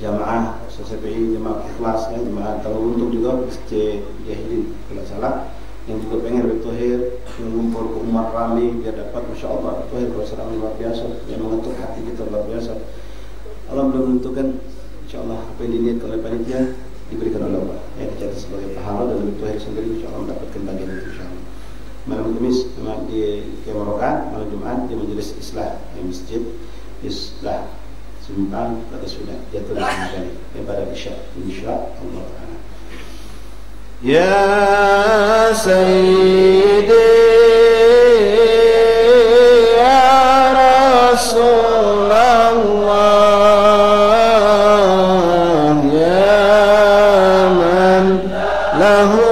Jamaah SSPI, jamaah ikhlas ya, jamaah tahu untuk juga Masjid Jahilin kalau salah yang juga pengen Habib Tahir mengumpul ke umat ramai biar dapat Masya Allah Habib Tahir berserang luar biasa yang mengetuk hati kita luar biasa. Allah belum menentukan insyaallah apa yang diniatkan oleh panitia diberikan oleh Allah ya, dicatat sebagai pahala dan Habib Tahir sendiri insyaallah mendapatkan bagian itu insyaallah. Malam Kamis di Kemerokan, malam Jumat di Majelis Islah di Masjid Islah Simpang pada sudah jatuh di sini kali pada Isya insyaallah taala. Ya Sayyidi ya Rasulullah ya man lahu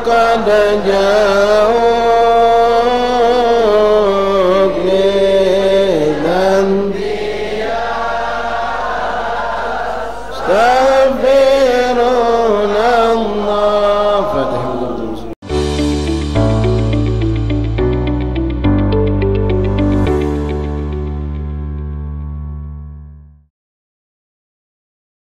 قد جاءوا